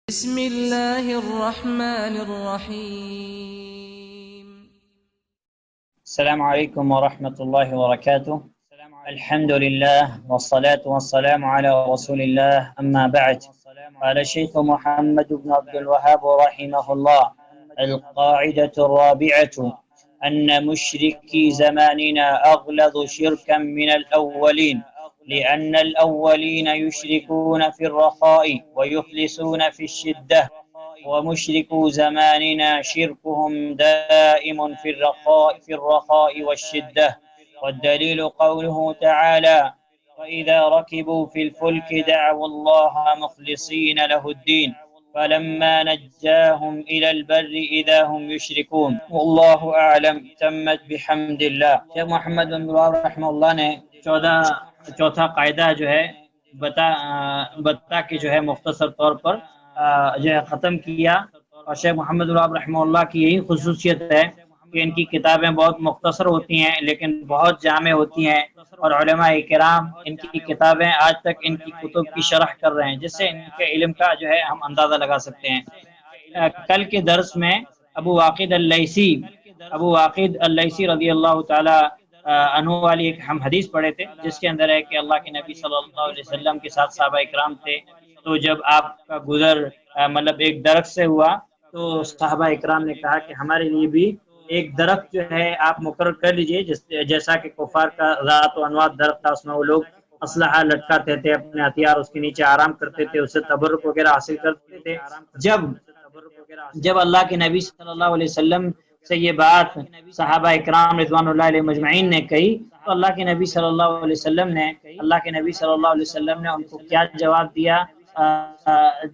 بسم الله الرحمن الرحيم. السلام عليكم ورحمة الله وبركاته. الحمد لله والصلاة والسلام على رسول الله، أما بعد. قال الشيخ محمد بن عبد الوهاب رحمه الله: القاعدة الرابعة أن مشركي زماننا أغلظ شركا من الأولين، لأن الأولين يشركون في الرخاء ويخلصون في الشدة، ومشركو زماننا شركهم دائم في الرخاء والشدة. والدليل قوله تعالى: وإذا ركبوا في الفلك دعوا الله مخلصين له الدين فلما نجاهم إلى البر إذا هم يشركون والله أعلم. تمت بحمد الله. شیخ محمد بن عبدالوہاب رحمہ اللہ نے چوتھا قاعدہ جو ہے بتا کے جو ہے مختصر طور پر جو ہے ختم کیا. اور شیخ محمد بن عبدالوہاب رحمہ اللہ کی یہی خصوصیت ہے کہ ان کی کتابیں بہت مختصر ہوتی ہیں لیکن بہت جامع ہوتی ہیں، اور علماء کرام ان کی کتابیں آج تک ان کی کتب کی شرح کر رہے ہیں، جس سے ان کے علم کا جو ہے ہم اندازہ لگا سکتے ہیں. کل کے درس میں ابو واقد اللیثی رضی اللہ تعالی عنہ والی ایک ہم حدیث پڑھے تھے، جس کے اندر ہے کہ اللہ کے نبی صلی اللہ علیہ وسلم کے ساتھ صحابہ اکرام تھے. تو جب آپ کا گزر مطلب ایک درخت سے ہوا تو صحابہ اکرام نے کہا کہ ہمارے لیے بھی ایک درخت جو ہے آپ مقرر کر لیجئے، جیسا کہ کفار کا ذات و انواع درخت تھا، اس میں وہ لوگ اسلحہ لٹکاتے تھے، اپنے ہتھیار اس کے نیچے آرام کرتے تھے، اس سے تبرک وغیرہ حاصل کرتے تھے. جب اللہ کے نبی صلی اللہ علیہ وسلم سے یہ بات صحابہ اکرام رضوان اللہ علیہ مجمعین نے کہی تو اللہ کے نبی صلی اللہ علیہ وسلم نے ان کو کیا جواب دیا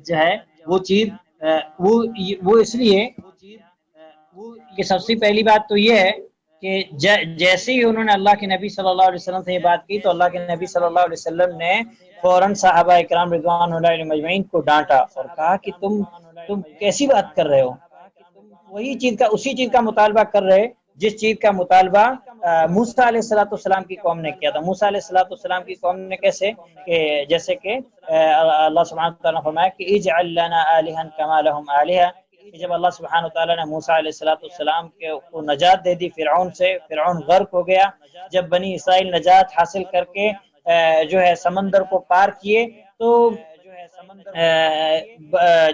جو ہے وہ چیز وہ اس لیے کہ سب سے پہلی بات تو یہ ہے کہ جیسے ہی انہوں نے اللہ کے نبی صلی اللہ علیہ وسلم سے یہ بات کی تو اللہ کے نبی صلی اللہ علیہ وسلم نے فوراً صحابہ اکرام رضوان اللہ علیہ مجمعین کو ڈانٹا اور کہا کہ تم کیسی بات کر رہے ہو، اسی چیز کا مطالبہ کر رہے جس چیز کا مطالبہ موسیٰ علیہ السلام کی قوم نے کیا تھا. موسیٰ علیہ السلام کی قوم نے کیسے کہ جیسے کہ اللہ سبحانہ وتعالیٰ نے فرمایا کہ اجعل لنا آلہا کما لہم آلہہ، جب اللہ سبحانہ وتعالیٰ نے موسیٰ علیہ السلام کو نجات دے دی فرعون سے، فرعون غرق ہو گیا. جب بنی اسرائیل نجات حاصل کر کے جو ہے سمندر کو پار کیے تو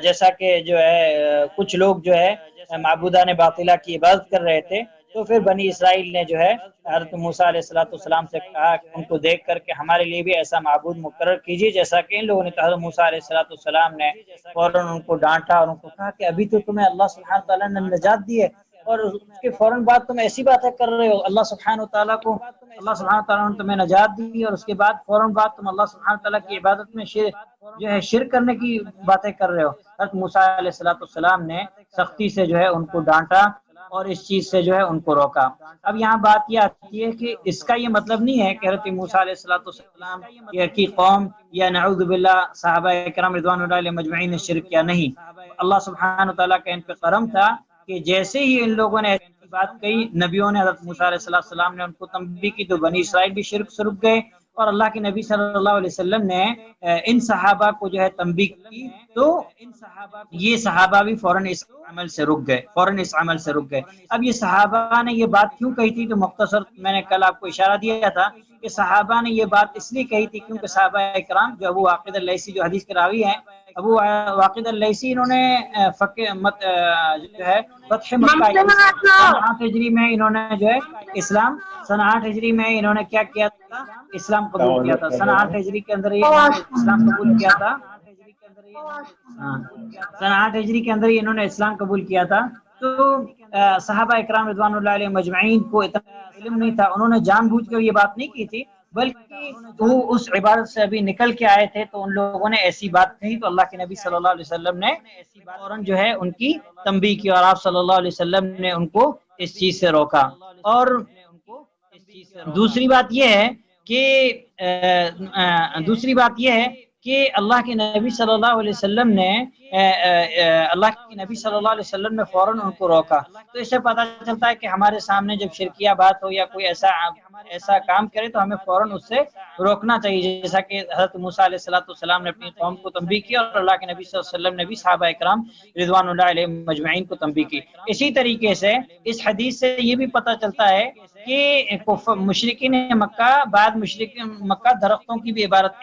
جیسا کہ جو ہے کچھ لوگ جو ہے معبودان باطلہ کی عبادت کر رہے تھے، تو پھر بنی اسرائیل نے جو ہے حضرت موسیٰ علیہ السلام سے کہا ان کو دیکھ کر کے ہمارے لیے بھی ایسا معبود مقرر کیجیے جیسا کہ ان لوگوں نے کہا. حضرت موسیٰ علیہ السلام نے فوراً ان کو ڈانٹا اور ان کو کہا کہ ابھی تو تمہیں اللہ سبحانہ تعالیٰ نے نجات دی ہے اور اس کے فوراً بعد تم ایسی باتیں کر رہے ہو. اللہ سبحانہ تعالیٰ نے تمہیں نجات دی اور اس کے بعد فوراً بعد تم اللہ سبحانہ تعالیٰ کی عبادت میں جو ہے شرک کرنے کی باتیں کر رہے ہو. حضرت موسیٰ علیہ السلام نے سختی سے جو ہے ان کو ڈانٹا اور اس چیز سے جو ہے ان کو روکا. اب یہاں بات یہ آتی ہے کہ اس کا یہ مطلب نہیں ہے کہ حضرت موسیٰ علیہ السلام کی قوم یا نعوذ باللہ صحابہ کرام رضوان اللہ علیہ مجمعین نے شرک کیا. نہیں، اللہ سبحانہ تعالیٰ کا ان پہ کرم تھا کہ جیسے ہی ان لوگوں نے ایسی بات کہی، نبیوں نے حضرت موسیٰ علیہ السلام نے ان کو تنبیہ کی تو بنی اسرائیل بھی شرک سے رک گئے اور اللہ کے نبی صلی اللہ علیہ وسلم نے ان صحابہ کو جو ہے تنبیہ کی تو یہ صحابہ بھی فوراً اس عمل سے رک گئے. اب یہ صحابہ نے یہ بات کیوں کہی تھی؟ تو مختصر میں نے کل آپ کو اشارہ دیا تھا کہ صحابہ نے یہ بات اس لیے کہی تھی کیونکہ صحابہ اکرام جو ابو واقد اللیثی جو حدیث کے راوی ہیں، ابو واقد اللیثی انہوں نے جو ہے فتح مکہ 8 ہجری میں انہوں نے جو ہے اسلام 8 ہجری میں انہوں نے کیا کیا تھا؟ اسلام قبول کیا تھا. 8 ہجری کے اندر یہ اسلام قبول کیا تھا. 8 ہجری کے اندر ہی انہوں نے اسلام قبول کیا تھا. تو صحابہ اکرام رضوان اللہ علیہ مجمعین کو اتنا علم نہیں تھا، انہوں نے جان بوجھ کر یہ بات نہیں کی تھی، بلکہ وہ اس عبادت سے ابھی نکل کے آئے تھے تو ان لوگوں نے ایسی بات کہی تو اللہ کے نبی صلی اللہ علیہ وسلم نے فوراً جو ہے ان کی تنبیہ کی اور آپ صلی اللہ علیہ وسلم نے ان کو اس چیز سے روکا. اور دوسری بات یہ ہے کہ اللہ کے نبی صلی اللہ علیہ وسلم نے فوراً ان کو روکا. تو اس سے پتہ چلتا ہے کہ ہمارے سامنے جب شرکیہ بات ہو یا کوئی ایسا ایسا کام کرے تو ہمیں فوراً اس سے روکنا چاہیے، جیسا کہ حضرت موسیٰ علیہ السلام نے اپنی قوم کو تنبیہ کی اور اللہ کے نبی صلی اللہ علیہ وسلم نے بھی صحابہ اکرام رضوان اللہ علیہ مجمعین کو تنبیہ کی۔ اسی طریقے سے اس حدیث سے یہ بھی پتہ چلتا ہے کہ مشرکین مکہ بعد مشرکین مکہ درختوں کی بھی عبادت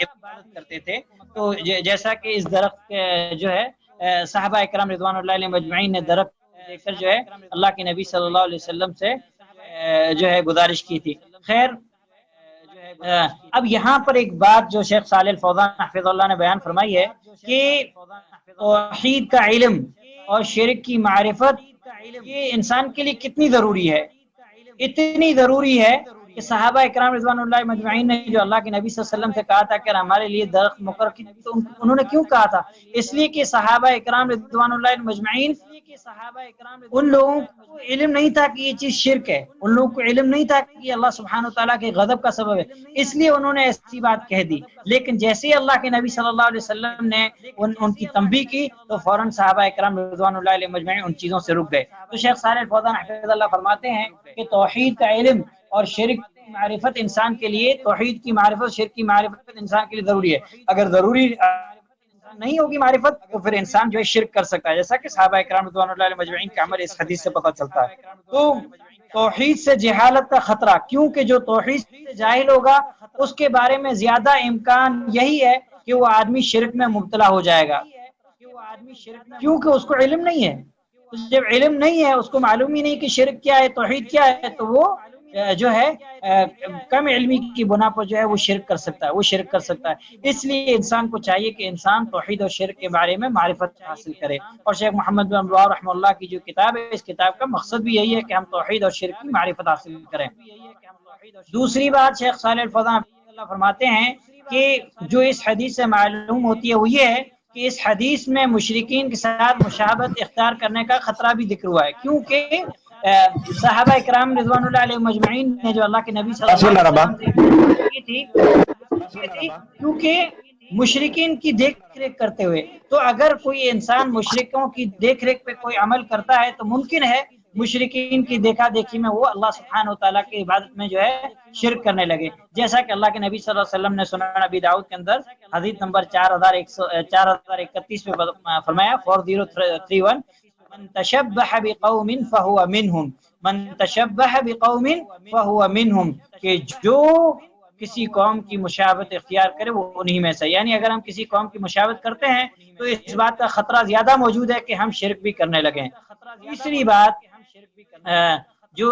کرتے تھے، تو جیسا کہ اس درخت جو ہے صحابہ اکرام رضوان اللہ علیہ مجمعین نے درخت دیکھ کر جو ہے اللہ کے نبی صلی اللہ علیہ وسلم سے جو ہے گزارش کی تھی۔ خیر، اب یہاں پر ایک بات جو شیخ صالح الفوزان حفظ اللہ نے بیان فرمائی ہے کہ توحید کا علم اور شرک کی معرفت یہ انسان کے لیے کتنی ضروری ہے، اتنی ضروری ہے کہ صحابہ اکرام رضوان اللہ مجمعین نے جو اللہ کے نبی صلی اللہ علیہ وسلم سے کہا تھا کہ ہمارے لیے درخت مقرر کی، تو انہوں نے کیوں کہا تھا؟ اس لیے کہ صحابہ اکرام رضوان اللہ مجمعین ان لوگوں کو علم نہیں تھا کہ یہ چیز شرک ہے، ان لوگوں کو علم نہیں تھا کہ یہ اللہ سبحانہ وتعالیٰ کے غضب کا سبب ہے، اس لیے انہوں نے ایسی بات کہہ دی۔ لیکن جیسے ہی اللہ کے نبی صلی اللہ علیہ وسلم نے ان کی تنبیہ کی تو فوراً صحابہ اکرام رضوان اللہ علیہ مجمعین ان چیزوں سے رک گئے۔ تو شیخ صالح الفوزان حفظ اللہ فرماتے ہیں کہ توحید کا علم اور شرک کی معرفت انسان کے لیے، توحید کی معرفت شرک کی معرفت انسان کے لیے ضروری ہے۔ اگر ضروری نہیں ہوگی معرفت تو پھر انسان جو ہے شرک کر سکتا ہے، جیسا کہ صحابہ اکرام رضوان اللہ علیہ مجمعین کا عمل اس حدیث سے پتہ چلتا ہے۔ تو توحید سے جہالت کا خطرہ، کیونکہ جو توحید سے جاہل ہوگا اس کے بارے میں زیادہ امکان یہی ہے کہ وہ آدمی شرک میں مبتلا ہو جائے گا، کیونکہ اس کو علم نہیں ہے۔ تو جب علم نہیں ہے، اس کو معلوم ہی نہیں کہ شرک کیا ہے توحید کیا ہے، تو وہ جو ہے کم علمی کی بنا پر جو ہے وہ شرک کر سکتا ہے، اس لیے انسان کو چاہیے کہ انسان توحید اور شرک کے بارے میں معرفت حاصل کرے۔ اور شیخ محمد بن عبد الوہاب رحمہ اللہ کی جو کتاب ہے، اس کتاب کا مقصد بھی یہی ہے کہ ہم توحید اور شرک کی معرفت حاصل کریں۔ دوسری بات شیخ صالح الفوزان فرماتے ہیں کہ جو اس حدیث سے معلوم ہوتی ہے وہ یہ ہے کہ اس حدیث میں مشرکین کے ساتھ مشابہت اختیار کرنے کا خطرہ بھی ذکر ہوا ہے، کیونکہ صحابہ اکرام رضوان اللہ علیہ مجمعین نے جو اللہ کے نبی صلی اللہ علیہ وسلم کی تھی، کیونکہ مشرکین کی دیکھ ریکھ کرتے ہوئے، تو اگر کوئی انسان مشرکوں کی دیکھ ریکھ پہ کوئی عمل کرتا ہے تو ممکن ہے مشرکین کی دیکھا دیکھی میں وہ اللہ سبحانہ وتعالیٰ کی عبادت میں جو ہے شرک کرنے لگے، جیسا کہ اللہ کے نبی صلی اللہ علیہ وسلم نے سنن ابی داؤد کے اندر حدیث نمبر 4031 میں فرمایا 4031 من تشبہ بقوم فہو منہم، من تشبہ بقوم فہو منہم، کہ جو کسی قوم کی مشابہت اختیار کرے وہ انہی میں سے، یعنی اگر ہم کسی قوم کی مشابہت کرتے ہیں تو اس بات کا خطرہ زیادہ موجود ہے کہ ہم شرک بھی کرنے لگیں۔ تیسری بات جو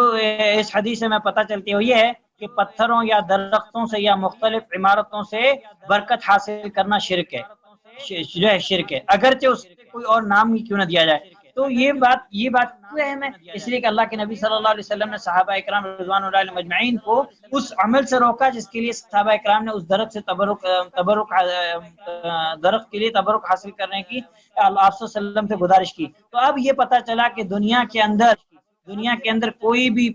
اس حدیث سے میں پتہ چلتی ہے وہ یہ ہے کہ پتھروں یا درختوں سے یا مختلف عمارتوں سے برکت حاصل کرنا شرک ہے، جو ہے شرک ہے، اگرچہ اس کو کوئی اور نام ہی کیوں نہ دیا جائے۔ تو یہ بات کیوں اہم ہے؟ اس لیے کہ اللہ کے نبی صلی اللہ علیہ وسلم نے صحابہ اکرام رضوان اللہ علیہ مجمعین کو اس عمل سے روکا جس کے لیے صحابہ اکرام نے اس درخت سے درخت کے لیے تبرک حاصل کرنے کی آپ صلی اللہ علیہ وسلم سے گزارش کی۔ تو اب یہ پتہ چلا کہ دنیا کے اندر کوئی بھی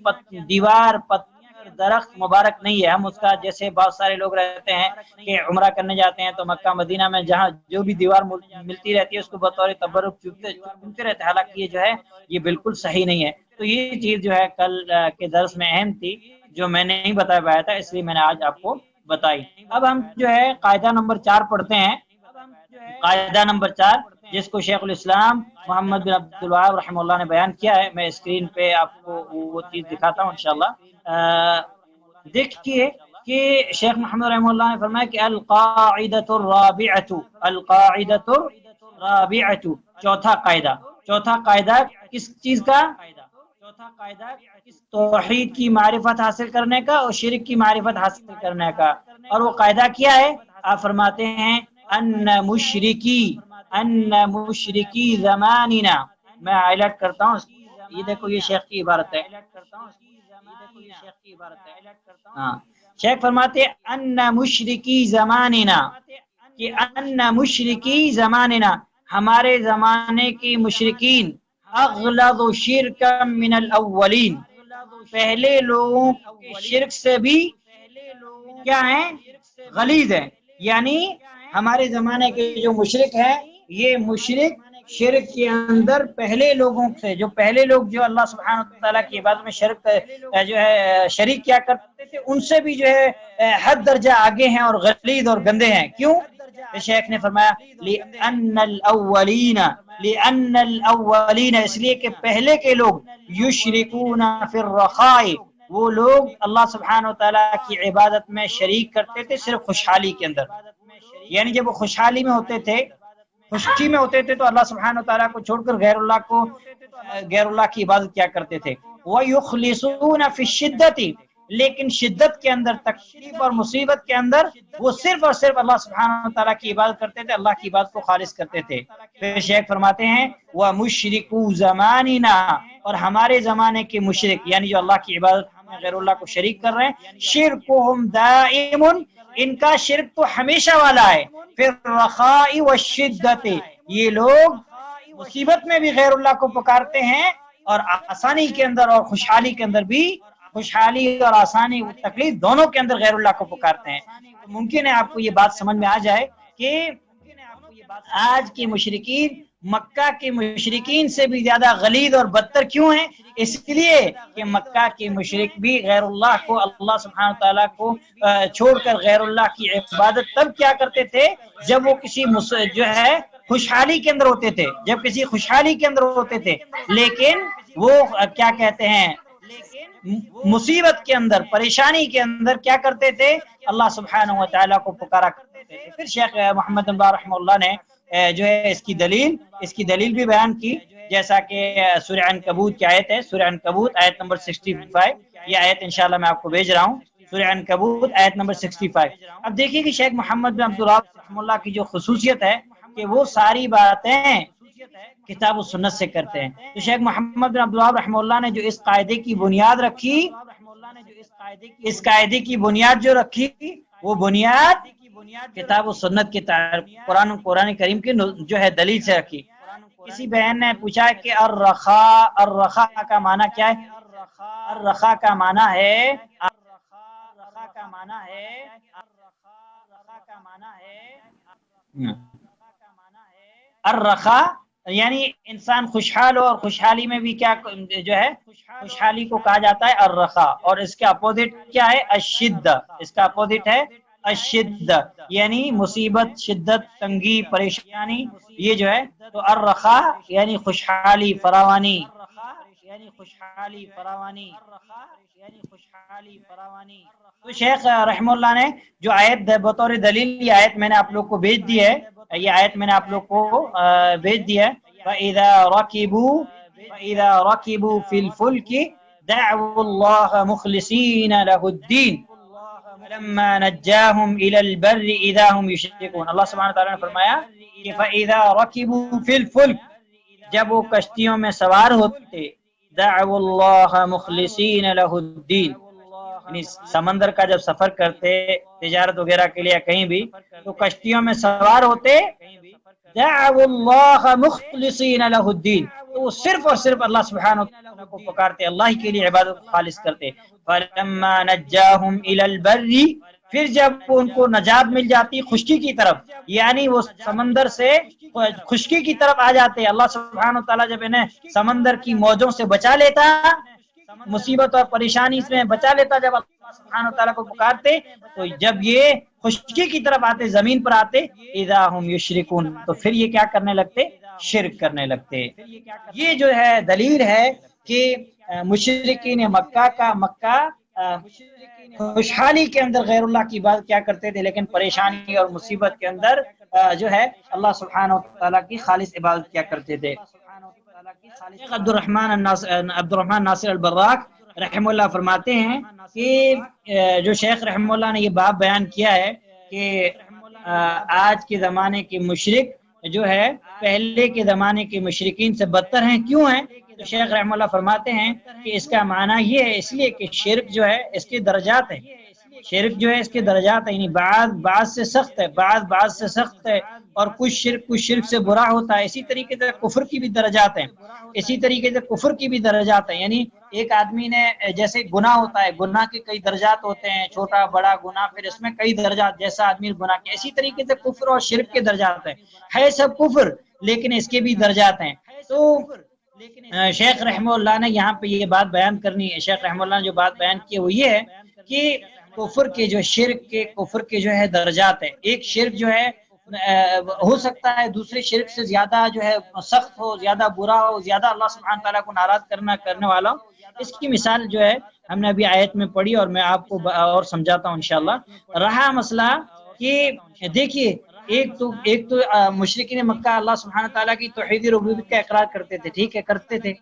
دیوار درخت مبارک نہیں ہے۔ ہم اس کا، جیسے بہت سارے لوگ رہتے ہیں کہ عمرہ کرنے جاتے ہیں تو مکہ مدینہ میں جہاں جو بھی دیوار ملتی رہتی ہے اس کو بطور تبرک چومتے رہتے ہیں، حالانکہ یہ جو ہے یہ بالکل صحیح نہیں ہے۔ تو یہ چیز جو ہے کل کے درس میں اہم تھی جو میں نے نہیں بتا پایا تھا، اس لیے میں نے آج آپ کو بتائی۔ اب ہم جو ہے قاعدہ نمبر 4 پڑھتے ہیں، قاعدہ نمبر 4 جس کو شیخ الاسلام محمد بن عبد الوہاب رحمہ اللہ نے بیان کیا ہے۔ میں اسکرین پہ آپ کو وہ چیز دکھاتا ہوں انشاءاللہ۔ دیکھیے کہ شیخ محمد رحمہ اللہ نے فرمایا کہ القاعدۃ الرابعۃ، چوتھا قاعدہ کس چیز کا؟ توحید کی معرفت حاصل کرنے کا اور شرک کی معرفت حاصل کرنے کا۔ اور وہ قاعدہ کیا ہے؟ آپ فرماتے ہیں ان مشرکی زماننا، میں ہائی لائٹ کرتا ہوں، یہ دیکھو یہ شیخ کی عبارت ہے، ہاں شیخ فرماتے ان مشرکی زماننا، کہ ان مشرکی زماننا، ہمارے زمانے کی مشرکین اغلظ شرکا من الاولین، پہلے لوگوں کے شرک سے بھی کیا ہیں؟ غلیظ ہیں۔ یعنی ہمارے زمانے کے جو مشرک ہیں یہ مشرک شرک کے اندر پہلے لوگوں سے، جو پہلے لوگ جو اللہ سبحانہ تعالیٰ کی عبادت میں شرک جو ہے شریک کیا کرتے تھے، ان سے بھی جو ہے حد درجہ آگے ہیں اور غلیظ اور گندے ہیں۔ کیوں؟ شیخ نے فرمایا لِأَنَّ الْأَوَّلِينَ، اس لیے کہ پہلے کے لوگ یشرکون فی الرخاء، وہ لوگ اللہ سبحانہ وتعالیٰ کی عبادت میں شریک کرتے تھے صرف خوشحالی کے اندر، یعنی جب وہ خوشحالی میں ہوتے تھے، خوشی میں ہوتے تھے، تو اللہ سبحانہ وتعالیٰ کو چھوڑ کر غیر اللہ کی عبادت کیا کرتے تھے۔ وَيُخْلِصُونَ فِي الشِّدَّةِ، لیکن شدت کے اندر، تکلیف اور مصیبت کے اندر وہ صرف اور صرف اللہ سبحانہ وتعالیٰ کی عبادت کرتے تھے، اللہ کی عبادت کو خالص کرتے تھے۔ پھر شیخ فرماتے ہیں وَمُشْرِكُو زَمَانِنَا، اور ہمارے زمانے کے مشرک، یعنی جو اللہ کی عبادت میں غیر اللہ کو شریک کر رہے ہیں، شرکہم دائم، ان کا شرک تو ہمیشہ والا ہے، پھر رخاء والشدت، یہ لوگ مصیبت میں بھی غیر اللہ کو پکارتے ہیں اور آسانی کے اندر اور خوشحالی کے اندر بھی، خوشحالی اور آسانی تکلیف دونوں کے اندر غیر اللہ کو پکارتے ہیں۔ تو ممکن ہے آپ کو یہ بات سمجھ میں آ جائے کہ آج کے مشرکین مکہ کے مشرکین سے بھی زیادہ غلیظ اور بدتر کیوں ہیں؟ اس لیے کہ مکہ کے مشرک بھی غیر اللہ کو، اللہ سبحانہ تعالیٰ کو چھوڑ کر غیر اللہ کی عبادت تب کیا کرتے تھے جب وہ کسی جو ہے خوشحالی کے اندر ہوتے تھے، جب کسی خوشحالی کے اندر ہوتے تھے، لیکن وہ کیا کہتے ہیں مصیبت کے اندر، پریشانی کے اندر کیا کرتے تھے؟ اللہ سبحانہ و تعالیٰ کو پکارا کرتے تھے۔ پھر شیخ محمد بن عبد رحمہ اللہ نے جو ہے اس کی دلیل بھی بیان کی، جیسا کہ سورہ عنکبوت کی آیت ہے، سورہ عنکبوت آیت نمبر 65، یہ آیت انشاءاللہ میں آپ کو بھیج رہا ہوں، سورہ عنکبوت آیت نمبر 65۔ اب دیکھیے کہ شیخ محمد بن عبد الوہاب رحمہ اللہ کی جو خصوصیت ہے کہ وہ ساری باتیں کتاب و سنت سے کرتے ہیں۔ تو شیخ محمد بن عبد الوہاب رحمہ اللہ نے جو اس قاعدے کی بنیاد رکھی، اس قاعدے کی بنیاد جو رکھی، وہ بنیاد کتاب و سنت کے قرآن کریم کی جو ہے دلیل سے رکھی۔ کسی بہن نے پوچھا کہ الرخاء کا معنی کیا ہے؟ الرخاء کا معنی ہے الرخاء یعنی انسان خوشحال ہو، اور خوشحالی میں بھی کیا جو ہے خوشحالی کو کہا جاتا ہے الرخاء، اور اس کا اپوزٹ کیا ہے؟ الشدہ، اس کا اپوزٹ ہے الشدہ، یعنی مصیبت، شدت، تنگی، پریشانی، یہ جو ہے تو الرخاء یعنی خوشحالی، فراوانی، تو شیخ رحمہ اللہ نے جو آیت بطور دلیل، یہ آیت میں نے آپ لوگ کو بھیج دی ہے، یہ آیت میں نے آپ لوگ کو بھیج دی ہے، فَإِذَا رَكِبُوا فِي الْفُلْكِ دَعْوُوا اللَّهَ مُخْلِصِينَ لَهُ الدِّينَ فَلَمَّا نَجَّاهُمْ إِلَى الْبَرِّ إِذَا هُمْ يُشْرِكُونَ۔ اللہ سبحانہ تعالیٰ نے فرمایا کہ فَإِذَا رَكِبُوا فِي الْفُلْكِ، جب وہ کشتیوں میں سوار ہوتے، دعوا اللہ مخلصین لہ الدین، یعنی سمندر کا جب سفر کرتے تجارت وغیرہ کے لیے کہیں بھی، تو کشتیوں میں سوار ہوتے، دعوا اللہ مخلصین لہ الدین، تو وہ صرف اور صرف اللہ سبحانہ وتعالیٰ کو پکارتے، اللہ کے لیے عبادت خالص کرتے۔ فلما نجاہم الی البر، پھر جب ان کو نجات مل جاتی خشکی کی طرف، یعنی وہ سمندر سے خشکی کی طرف آ جاتے، اللہ سبحانہ وتعالیٰ جب انہیں سمندر کی موجوں سے بچا لیتا، مصیبت اور پریشانی سے بچا لیتا، جب اللہ سبحانہ وتعالیٰ کو پکارتے، تو جب یہ خشکی کی طرف آتے، زمین پر آتے، اذا ہم یشرکون، تو پھر یہ کیا کرنے لگتے؟ شرک کرنے لگتے۔ یہ جو ہے دلیل ہے کہ مشرکین مکہ خوشحالی کے اندر غیر اللہ کی عبادت کیا کرتے تھے، لیکن پریشانی اور مصیبت کے اندر جو ہے اللہ سبحانہ وتعالیٰ کی خالص عبادت کیا کرتے تھے۔ شیخ عبد الرحمن ناصر البراق رحمہ اللہ فرماتے ہیں کہ جو شیخ رحمہ اللہ نے یہ باب بیان کیا ہے کہ آج کے زمانے کے مشرک جو ہے پہلے کے زمانے کے مشرکین سے بدتر ہیں، کیوں ہیں؟ تو شیخ رحمہ اللہ فرماتے ہیں کہ اس کا معنی یہ ہے، اس لیے کہ شرک جو ہے اس کے درجات ہیں، شرک جو ہے اس کے درجات ہیں، یعنی بعض سے سخت ہے، بعض سے سخت ہے، اور کچھ شرک سے برا ہوتا ہے۔ اسی طریقے سے کفر کی بھی درجات ہیں، یعنی ایک آدمی نے جیسے گناہ ہوتا ہے، گناہ کے کئی درجات ہوتے ہیں، چھوٹا بڑا گناہ، پھر اس میں کئی درجات، جیسا آدمی گناہ کے، اسی طریقے سے کفر اور شرک کے درجات ہیں، ہے سب کفر، لیکن اس کے بھی درجات ہیں۔ تو شیخ رحمہ اللہ نے یہاں پہ یہ بات بیان کرنی ہے، شیخ رحمہ اللہ نے جو بات بیان کی وہ یہ ہے کہ کفر کے جو شرک کے کفر کے جو ہے درجات ہیں۔ ایک شرک جو ہے ہو سکتا ہے دوسرے شرک سے زیادہ جو ہے سخت ہو، زیادہ برا ہو، زیادہ اللہ سبحانہ تعالیٰ کو ناراض کرنے والا ہو۔ اس کی مثال جو ہے ہم نے ابھی آیت میں پڑھی اور میں آپ کو اور سمجھاتا ہوں انشاءاللہ۔ رہا مسئلہ کہ دیکھیے ایک تو مشرکین مکہ اللہ سبحانہ تعالیٰ کی توحید ربوبیت کا اقرار کرتے تھے، ٹھیک ہے، کرتے تھے۔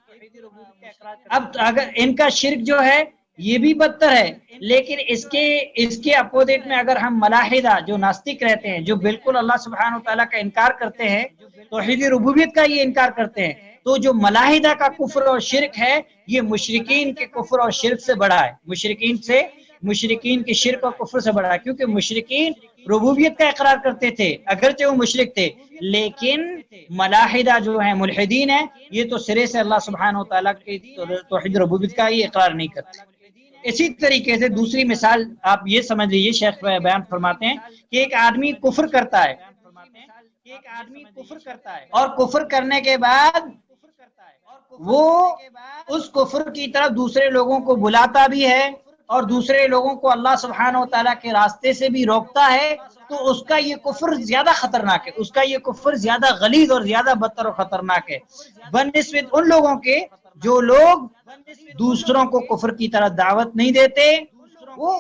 اب اگر ان کا شرک جو ہے یہ بھی بدتر ہے، لیکن اس کے اپوزٹ میں اگر ہم ملاحدہ جو ناستک رہتے ہیں، جو بالکل اللہ سبحانہ تعالیٰ کا انکار کرتے ہیں، توحید ربوبیت کا یہ انکار کرتے ہیں، تو جو ملاحدہ کا کفر اور شرک ہے یہ مشرکین کے کفر اور شرک سے بڑا ہے، مشرکین کے شرک اور کفر سے بڑا ہے، کیونکہ مشرکین ربوبیت کا اقرار کرتے تھے اگرچہ وہ مشرک تھے، لیکن ملاحدہ جو ہیں ملحدین ہیں یہ تو سرے سے اللہ سبحانہ تعالیٰ کی توحید ربوبیت کا یہ اقرار نہیں کرتے۔ اسی طریقے سے دوسری مثال آپ یہ سمجھ لیجیے، شیخ بیان فرماتے ہیں کہ ایک آدمی کفر کرتا ہے اور کفر کرنے کے بعد وہ اس کفر کی طرف دوسرے لوگوں کو بلاتا بھی ہے اور دوسرے لوگوں کو اللہ سبحانہ و تعالیٰ کے راستے سے بھی روکتا ہے، تو اس کا یہ کفر زیادہ خطرناک ہے، اس کا یہ کفر زیادہ غلیظ اور زیادہ بدتر اور خطرناک ہے بنسبت ان لوگوں کے جو لوگ دوسروں کو کفر کی طرف دعوت نہیں دیتے، وہ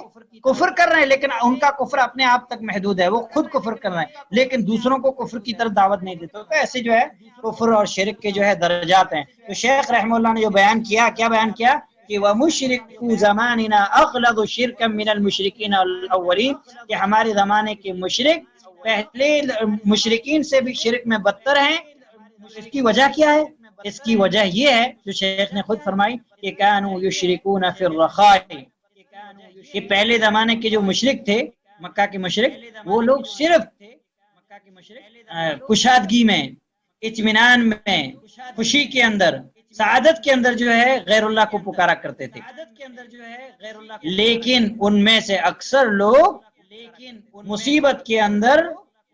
کفر کر رہے ہیں لیکن ان کا کفر اپنے آپ تک محدود ہے، وہ خود کفر کر رہے ہیں لیکن دوسروں کو کفر کی طرف دعوت نہیں دیتے۔ تو ایسے جو ہے کفر اور شرک کے جو ہے درجات ہیں۔ تو شیخ رحمہ اللہ نے جو بیان کیا، کیا بیان کیا کہ وَمُشْرِكُ زَمَانِنَا أَغْلَظُ شِرْكًا مِنَ الْمُشْرِكِينَ الْأَوَّلِينَ، کہ ہمارے زمانے کے مشرک پہلے مشرکین سے بھی شرک میں بدتر ہیں۔ اس کی وجہ کیا ہے؟ اس کی وجہ یہ ہے جو شیخ نے خود فرمائی کہ كَانُوا يُشْرِكُونَ فِي الرَّخَاءِ، کہ پہلے زمانے کے جو مشرک تھے، مکہ کے مشرک، وہ لوگ صرف کشادگی میں، اطمینان میں، خوشی کے اندر، سعادت کے اندر جو ہے غیر اللہ کو پکارا کرتے تھے، لیکن ان میں سے اکثر لوگ مصیبت کے اندر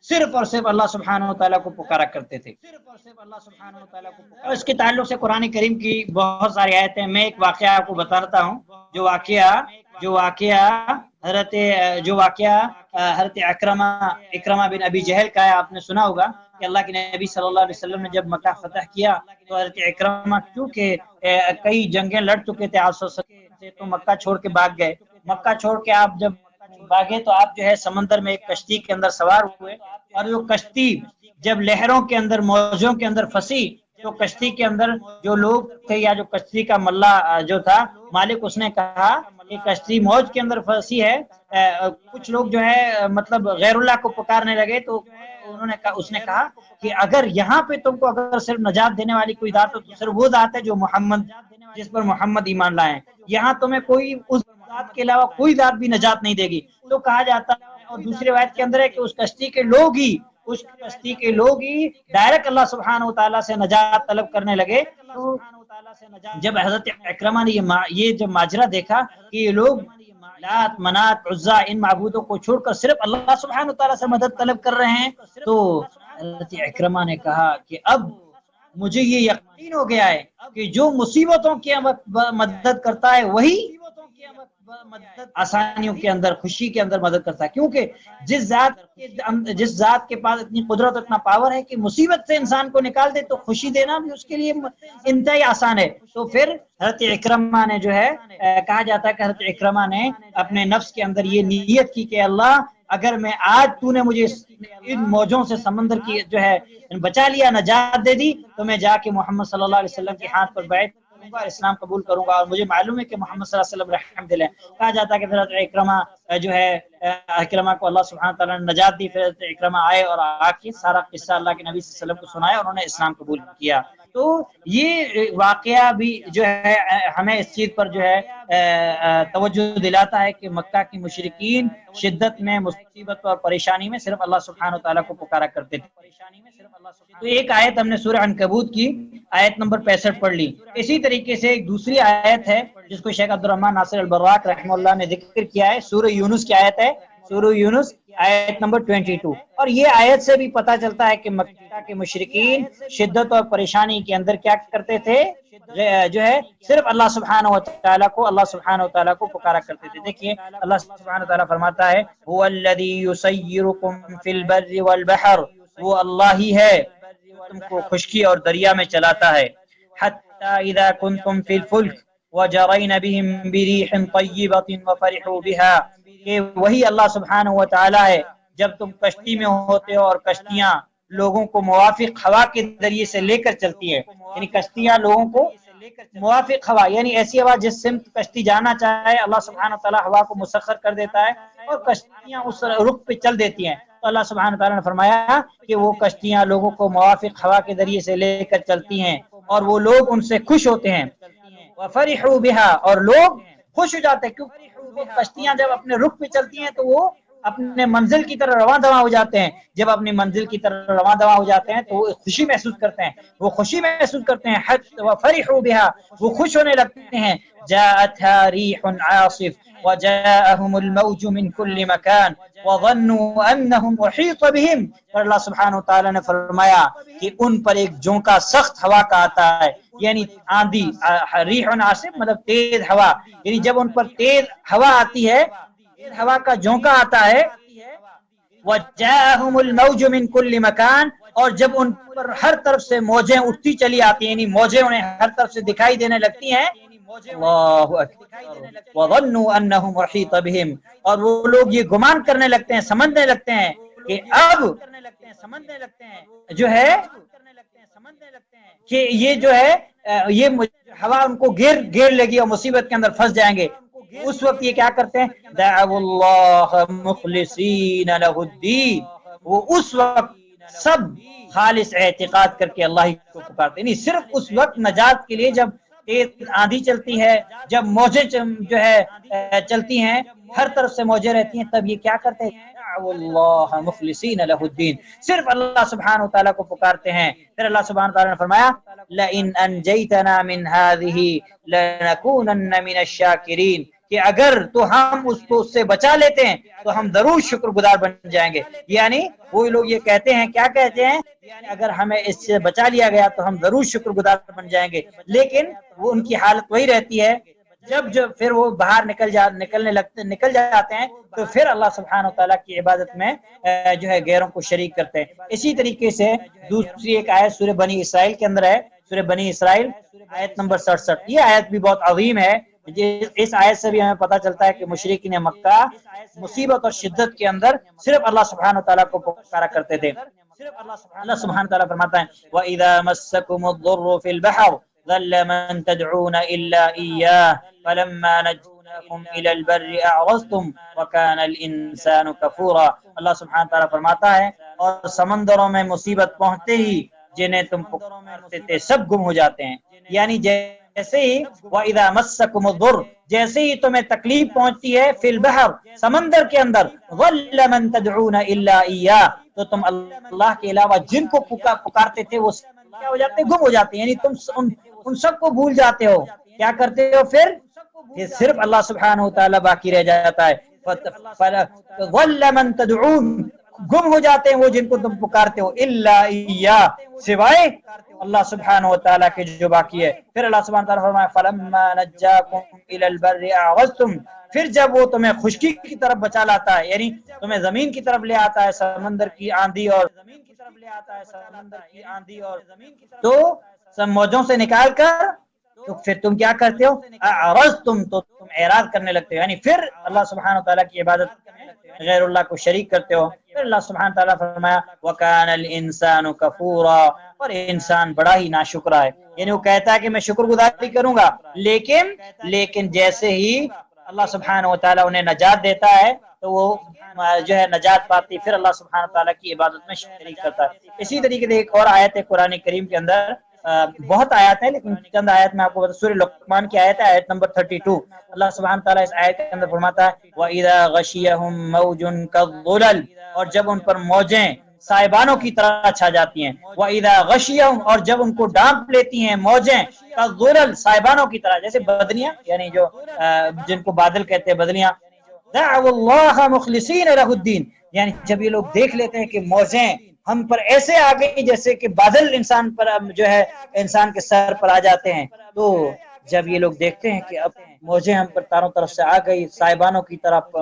صرف اور صرف اللہ سبحانہ وتعالیٰ کو پکارا کرتے تھے۔ اور اس کے تعلق سے قرآن کریم کی بہت ساری آیتیں ہیں۔ میں ایک واقعہ آپ کو بتاتا ہوں، جو واقعہ حضرت اکرمہ بن ابی جہل کا ہے۔ آپ نے سنا ہوگا کہ اللہ کے نبی صلی اللہ علیہ وسلم نے جب مکہ فتح کیا تو حضرت اکرمہ کیونکہ کئی جنگیں لڑ چکے تھے آپ سے، تو مکہ چھوڑ کے بھاگ گئے۔ مکہ چھوڑ کے آپ جب بھاگے تو آپ جو ہے سمندر میں ایک کشتی کے اندر سوار ہوئے، اور جو کشتی جب لہروں کے اندر، موجوں کے اندر پھنسی تو کشتی کے اندر جو لوگ تھے یا جو کشتی کا ملا جو تھا مالک، اس نے کہا کہ کشتی موج کے اندر پھنسی ہے۔ کچھ لوگ جو ہے مطلب غیر اللہ کو پکارنے لگے، تو اس نے کہا کہ اگر یہاں پہ تم کو اگر صرف نجات دینے والی کوئی ذات ہو تو صرف وہ ذات ہے جو جس پر محمد ایمان لائے ہیں، یہاں تمہیں کوئی اس ذات کے علاوہ کوئی ذات بھی نجات نہیں دے گی۔ تو کہا جاتا ہے، اور دوسری روایت کے اندر ہے کہ اس کشتی کے لوگ ہی ڈائریکٹ اللہ سبحانہ وتعالیٰ سے نجات طلب کرنے لگے۔ تو جب حضرت اکرمہ نے یہ جب ماجرا دیکھا کہ یہ لوگ لات، منات، عزا، ان معبودوں کو چھوڑ کر صرف اللہ سبحانہ وتعالیٰ سے مدد طلب کر رہے ہیں، تو حضرت اکرمہ نے کہا کہ اب مجھے یہ یقین ہو گیا ہے کہ جو مصیبتوں کی مدد کرتا ہے وہی آسانیوں کے اندر، خوشی کے اندر مدد کرتا ہے، کیونکہ جس ذات کے پاس اتنی قدرت، اتنا پاور ہے کہ مصیبت سے انسان کو نکال دے تو خوشی دینا بھی اس کے لیے انتہائی آسان ہے۔ تو پھر حضرت اکرمہ نے جو ہے کہا جاتا ہے کہ حضرت اکرمہ نے اپنے نفس کے اندر یہ نیت کی کہ اللہ اگر میں آج تو نے مجھے ان موجوں سے سمندر کی جو ہے بچا لیا، نجات دے دی، تو میں جا کے محمد صلی اللہ علیہ وسلم کے ہاتھ پر بیعت کروں گا، اسلام قبول کروں گا، اور مجھے معلوم ہے کہ محمد صلی اللہ علیہ وسلم رحمت دل ہے۔ کہا جاتا ہے کہ حضرت اکرمہ جو ہے اکرمہ کو اللہ سبحانہ تعالیٰ نے نجات دی، پھر حضرت اکرمہ آئے اور آ کے سارا قصہ اللہ کے نبی صلی اللہ علیہ وسلم کو سنایا اور انہوں نے اسلام قبول کیا۔ تو یہ واقعہ بھی جو ہے ہمیں اس چیز پر جو ہے توجہ دلاتا ہے کہ مکہ کی مشرکین شدت میں، مصیبت اور پریشانی میں صرف اللہ سبحانہ وتعالیٰ کو پکارا کرتے تھے۔ تو ایک آیت ہم نے سورہ عنکبوت کی آیت نمبر 65 پڑھ لی۔ اسی طریقے سے ایک دوسری آیت ہے جس کو شیخ عبد الرحمن ناصر البراق رحمہ اللہ نے ذکر کیا ہے، سورہ یونس کی آیت ہے، سورہ یونس آیت نمبر 22۔ اور یہ آیت سے بھی پتہ چلتا ہے کہ مکہ کے مشرکین شدت اور پریشانی کے اندر کیا کرتے تھے، جو ہے صرف اللہ سبحانہ و تعالیٰ کو پکارا کرتے تھے۔ دیکھیے اللہ سبحانہ و تعالیٰ فرماتا ہے هو الذی یسیرکم فی البر والبحر، وہ اللہ ہی ہے تم کو خشکی اور دریا میں چلاتا ہے، حتی اذا کنتم فی الفلک وجرین بهم بریح طیبۃ وفرحوا بها، کہ وہی اللہ سبحانہ و تعالی ہے جب تم کشتی میں ہوتے ہو اور کشتیاں لوگوں کو موافق ہوا کے ذریعے سے لے کر چلتی ہیں، یعنی کشتیاں لوگوں کو موافق ہوا، یعنی ایسی ہوا جس سمت کشتی جانا چاہے اللہ سبحانہ و تعالی ہوا کو مسخر کر دیتا ہے اور کشتیاں اس رخ پہ چل دیتی ہیں۔ تو اللہ سبحانہ و تعالی نے فرمایا کہ وہ کشتیاں لوگوں کو موافق ہوا کے ذریعے سے لے کر چلتی ہیں اور وہ لوگ ان سے خوش ہوتے ہیں، وَفَرِحُوا بِهَا، اور لوگ خوش ہو جاتے ہیں، کیونکہ وہ کشتیاں جب اپنے رخ پہ چلتی ہیں تو وہ اپنے منزل کی طرح رواں دواں ہو جاتے ہیں، جب اپنی منزل کی طرح رواں دواں ہو جاتے ہیں تو وہ خوشی محسوس کرتے ہیں، وَفَرِحُوا بِهَا، وہ خوش ہونے لگتے ہیں، جَاءَتْهَا رِيحٌ عَاصِفٌ وَجَاءَهُمُ الْمَوْجُ مِنْ كُلِّ مَكَانٍ وَظَنُّوا أَنَّهُمْ أُحِيطَ بِهِمْ، اور اللہ سبحانہ وتعالی نے فرمایا کہ ان پر ایک جھونکا سخت ہوا کا آتا ہے، یعنی آندھی، ریح عاصف مطلب تیز ہوا، یعنی جب ان پر تیز ہوا آتی ہے، تیز ہوا کا جھونکا آتا ہے، وَجَاءَهُمُ الْمَوْجُ مِنْ كُلِّ مَكَانٍ، اور جب ان پر ہر طرف سے موجیں اٹھتی چلی آتی ہیں، یعنی موجیں انہیں ہر طرف سے دکھائی دینے لگتی ہیں، اللہ اکبر، وَظَنُّوا أَنَّهُمْ أُحِيطَ بِهِمْ، اور وہ لوگ یہ گمان کرنے لگتے ہیں، سمجھنے لگتے ہیں کہ اب جو ہے کہ یہ جو ہے یہ ہوا ان کو گھیر لگی اور مصیبت کے اندر پھنس جائیں گے۔ اس وقت یہ کیا کرتے ہیں، دعوا اللہ مخلصین لہ الدین، وہ اس وقت سب خالص اعتقاد کر کے اللہ ہی کو پکارتے ہیں، یعنی صرف اس وقت نجات کے لیے جب تیز آندھی چلتی ہے، جب موجیں جو ہے چلتی ہیں، ہر طرف سے موجیں رہتی ہیں، تب یہ کیا کرتے ہیں، دعوا اللہ مخلصین لہ الدین، صرف اللہ سبحانہ وتعالی کو پکارتے ہیں۔ پھر اللہ سبحانہ وتعالی نے فرمایا لئن انجیتنا من هذه لنکونن من الشاکرین، کہ اگر تو ہم اس کو اس سے بچا لیتے ہیں تو ہم ضرور شکر گزار بن جائیں گے، یعنی وہ لوگ یہ کہتے ہیں، کیا کہتے ہیں، اگر ہمیں اس سے بچا لیا گیا تو ہم ضرور شکر گزار بن جائیں گے، لیکن وہ ان کی حالت وہی رہتی ہے جب پھر وہ باہر نکل جاتے ہیں تو پھر اللہ سبحانہ وتعالی کی عبادت میں جو ہے غیروں کو شریک کرتے ہیں۔ اسی طریقے سے دوسری ایک آیت سورہ بنی اسرائیل کے اندر ہے، سورہ بنی اسرائیل آیت نمبر 67، یہ آیت بھی بہت عظیم ہے۔ اس آیت سے بھی ہمیں پتہ چلتا ہے کہ مشرکین مکہ مصیبت اور شدت کے اندر صرف اللہ سبحانہ وتعالی کو پکارا کرتے تھے۔ اللہ سبحانہ وتعالی فرماتا ہے وَإِذَا مَسَّكُمُ الضُّرُّ فِي الْبَحْرِ ضَلَّ مَن تَدْعُونَ إِلَّا إِيَّاهُ فَلَمَّا نَجَّاكُمْ إِلَى الْبَرِّ أَعْرَضْتُمْ وَكَانَ الْإِنسَانُ كَفُورًا، اللہ سبحانہ وتعالی فرماتا ہے اور سمندروں میں مصیبت پہنچتے ہی جنہیں تم پکارتے تھے سب گم ہو جاتے ہیں، یعنی جیسے ہی وَإِذَا مَسَّكُمُ الضُّرُّ، جیسے ہی تمہیں تکلیف پہنچتی ہے فی البحر، سمندر کے اندر، ضَلَّ مَن تَدْعُونَ إِلَّا إِيَّاهُ، تو تم اللہ کے علاوہ جن کو پکارتے تھے وہ کیا ہو جاتے، گم ہو جاتے ہیں، یعنی تم ان سب کو بھول جاتے ہو، کیا کرتے ہو پھر صرف اللہ سبحانہ وتعالی باقی رہ جاتا ہے، ضَلَّ مَن تَدْعُونَ، گم ہو جاتے ہیں وہ جن کو تم پکارتے ہو، الا ایاہ، سوائے اللہ سبحانہ وتعالی کے جو باقی ہے۔ پھر اللہ سبحانہ وتعالی فرمایا فلما نجاکم الی البر اعرضتم، پھر جب وہ تمہیں خشکی کی طرف بچا لاتا ہے، یعنی تمہیں زمین کی طرف لے آتا ہے سمندر کی آندھی اور تو سب موجوں سے نکال کر، تو پھر تم کیا کرتے ہو، اعرضتم، تو تم اعراض کرنے لگتے ہو، یعنی پھر اللہ سبحانہ وتعالی کی عبادت غیر اللہ کو شریک کرتے ہو۔ پھر اللہ سبحانہ تعالیٰ فرمایا وَكَانَ الْإِنسَانُ كَفُورًا، اور انسان بڑا ہی ناشکرا ہے، یعنی وہ کہتا ہے کہ میں شکر گزاری کروں گا، لیکن جیسے ہی اللہ سبحانہ وتعالیٰ انہیں نجات دیتا ہے تو وہ جو ہے نجات پاتی، پھر اللہ سبحانہ تعالیٰ کی عبادت میں شریک کرتا ہے۔ اسی طریقے سے ایک اور آیت ہے قرآن کریم کے اندر، بہت آیات ہیں لیکن چند آیت میں آپ کو سورہ لقمان کی آیت ہے، آیت نمبر 32، اللہ سبحانہ تعالیٰ اس آیت کے اندر فرماتا ہے وَإِذَا غَشِيَهُم مَّوْجٌ كَالظُّلَلِ، اور جب ان پر موجیں سائبانوں کی طرح چھا جاتی ہیں، وَإِذَا غَشِيَهُم، اور جب ان کو ڈانپ لیتی ہیں موجیں، كَالظُّلَلِ، سائبانوں کی طرح، جیسے بدلیاں، یعنی جو جن کو بادل کہتے ہیں بدلیاں، دعوا اللہ مخلصین لہ الدین، یعنی جب یہ لوگ دیکھ لیتے ہیں کہ موجیں ہم پر ایسے آ گئی جیسے کہ بادل انسان پر جو ہے انسان کے سر پر آ جاتے ہیں، تو جب یہ لوگ دیکھتے ہیں کہ اب موجیں ہم پر چاروں طرف سے آ گئی صاحبانوں کی طرف،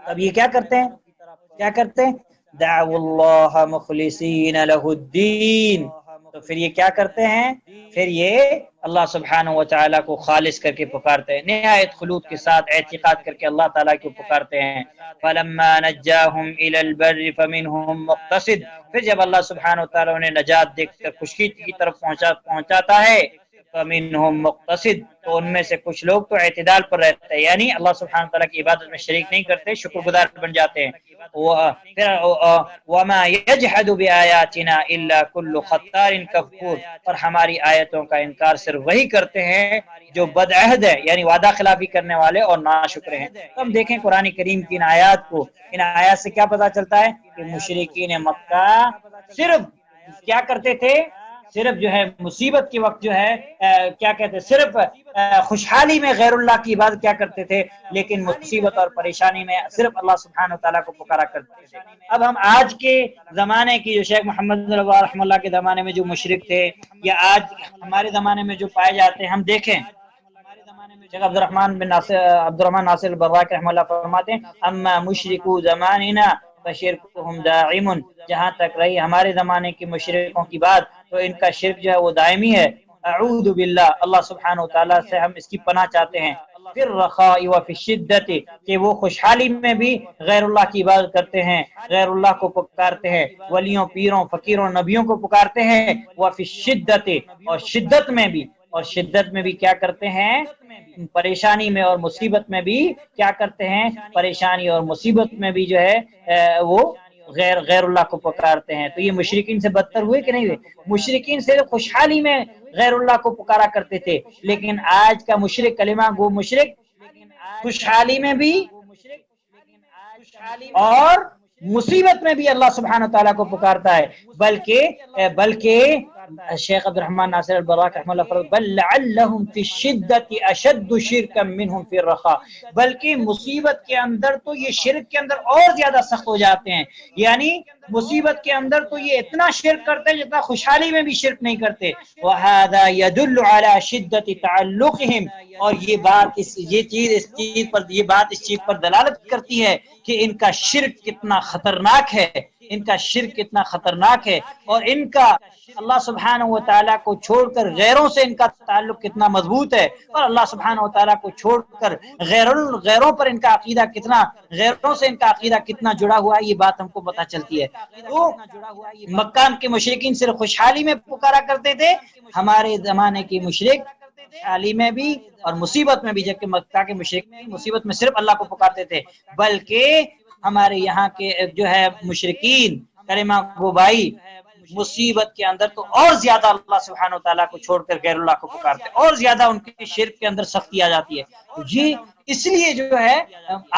اب یہ کیا کرتے ہیں دعوا اللہ مخلصین لہ الدین، تو پھر یہ کیا کرتے ہیں، پھر یہ اللہ سبحانہ و تعالیٰ کو خالص کر کے پکارتے ہیں، نہایت خلوص کے ساتھ اعتقاد کر کے اللہ تعالیٰ کو پکارتے ہیں۔ فَلَمَّا نَجَّاهُمْ إِلَى الْبَرِّ فَمِنْهُمْ مُقْتَصِدٌ، پھر جب اللہ سبحانہ و تعالیٰ انہیں نجات دے کر خشکی کی طرف پہنچاتا ہے، فَمِنْهُمْ مُقْتَصِدٌ، تو ان میں سے کچھ لوگ تو اعتدال پر رہتے ہیں، یعنی اللہ سبحانہ و تعالیٰ کی عبادت میں شریک نہیں کرتے، شکر گزار بن جاتے ہیں۔ وَمَا يَجْحَدُ بِآيَاتِنَا إِلَّا كُلُّ خَتَّارٍ كَفُورٍ، اور ہماری آیتوں کا انکار صرف وہی کرتے ہیں جو بدعہد ہے، یعنی وعدہ خلافی کرنے والے اور ناشکر ہیں۔ تو ہم دیکھیں قرآن کریم کی ان آیات کو، ان آیات سے کیا پتہ چلتا ہے کہ مشرکین مکہ صرف کیا کرتے تھے، صرف جو ہے مصیبت کے وقت جو ہے کیا کہتے ہیں، صرف خوشحالی میں غیر اللہ کی عبادت کیا کرتے تھے، لیکن مصیبت اور پریشانی میں صرف اللہ سبحانہ وتعالیٰ کو پکارا کرتے تھے۔ اب ہم آج کے زمانے کی جو شیخ محمد رحمہ اللہ کے زمانے میں جو مشرک تھے، یا آج ہمارے زمانے میں جو پائے جاتے ہیں، ہم دیکھیں شیخ عبدالرحمن ناصر البراق رحمہ اللہ فرماتے ہیں اما مشرکو زماننا فشرکہم دائم، جہاں تک رہی ہمارے زمانے کے مشرکوں کی بات تو ان کا شرک جو ہے وہ دائمی ہے۔ اعوذ باللہ، اللہ سبحانہ وتعالیٰ سے ہم اس کی پناہ چاہتے ہیں۔ فی الرخاء وفی الشدۃ، کہ وہ خوشحالی میں بھی غیر اللہ کی عبادت کرتے ہیں، غیر اللہ کو پکارتے ہیں، ولیوں پیروں فقیروں نبیوں کو پکارتے ہیں، وفی الشدۃ، اور شدت میں بھی کیا کرتے ہیں، پریشانی میں اور مصیبت میں بھی کیا کرتے ہیں، پریشانی اور مصیبت میں بھی جو ہے وہ غیر اللہ کو پکارتے ہیں۔ تو یہ مشرکین سے بدتر ہوئے کہ نہیں ہوئے؟ مشرکین سے خوشحالی میں غیر اللہ کو پکارا کرتے تھے، لیکن آج کا مشرک، کلمہ گو مشرک، خوشحالی میں بھی اور مصیبت میں بھی اللہ سبحانہ تعالیٰ کو پکارتا ہے، بلکہ شیخ عبدالرحمن ناصر البراق رحمہ اللہ فرماتے بل لعلہم فی الشدۃ اشد شرکا منہم فی الرخاء، بلکہ مصیبت کے اندر تو یہ شرک کے اندر اور زیادہ سخت ہو جاتے ہیں، یعنی مصیبت کے اندر تو یہ اتنا شرک کرتے ہیں جتنا خوشحالی میں بھی شرک نہیں کرتے۔ وہذا يدل على شدۃ تعلقہم، اور یہ بات اس چیز پر دلالت کرتی ہے کہ ان کا شرک کتنا خطرناک ہے، اور ان کا اللہ سبحانہ و تعالیٰ کو چھوڑ کر غیروں سے ان کا تعلق کتنا مضبوط ہے، اور اللہ سبحانہ و تعالیٰ کو چھوڑ کر غیروں پر ان کا عقیدہ غیروں سے ان کا عقیدہ کتنا جڑا ہوا ہے، یہ بات ہم کو پتہ چلتی ہے۔ تو مکہ کے مشرکین صرف خوشحالی میں پکارا کرتے تھے، ہمارے زمانے کے مشرک خوشحالی میں بھی اور مصیبت میں بھی، جبکہ مکہ کے مشرک مصیبت میں صرف اللہ کو پکارتے تھے، بلکہ ہمارے یہاں کے جو ہے مشرکین کلمہ گو بھائی مصیبت کے اندر تو اور زیادہ اللہ سبحانہ و تعالیٰ کو چھوڑ کر غیر اللہ کو پکارتے، اور زیادہ ان کے شرک کے اندر سختی آ جاتی ہے۔ یہ اس لیے جو ہے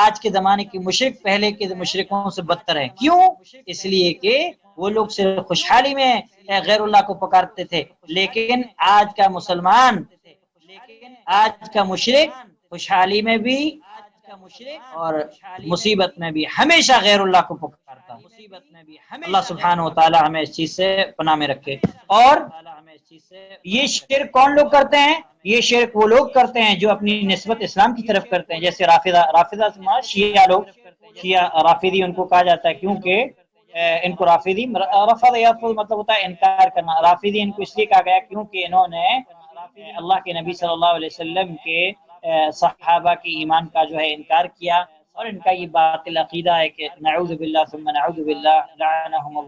آج کے زمانے کے مشرک پہلے کے مشرکوں سے بدتر ہے۔ کیوں؟ اس لیے کہ وہ لوگ صرف خوشحالی میں غیر اللہ کو پکارتے تھے، لیکن آج کا مسلمان، آج کا مشرک خوشحالی میں بھی اور مصیبت میں بھی ہمیشہ غیر اللہ کو پکارتا ہے۔ اللہ سبحانہ و تعالی ہمیں اس چیز سے پناہ میں رکھے۔ اور یہ شرک کون لوگ کرتے ہیں؟ یہ شرک وہ لوگ کرتے ہیں جو اپنی نسبت اسلام کی طرف کرتے ہیں، جیسے رافضہ شیعہ لوگ، رافضی ان کو کہا جاتا ہے، کیونکہ ان کو رافضی مطلب ہوتا ہے انکار کرنا۔ رافضی ان کو اس لیے کہا گیا کیونکہ انہوں نے اللہ کے نبی صلی اللہ علیہ وسلم کے صحابہ کی ایمان کا جو ہے انکار کیا، اور ان کا یہ باطل عقیدہ ہے کہ نعوذ باللہ ثم نعوذ باللہ لعنہم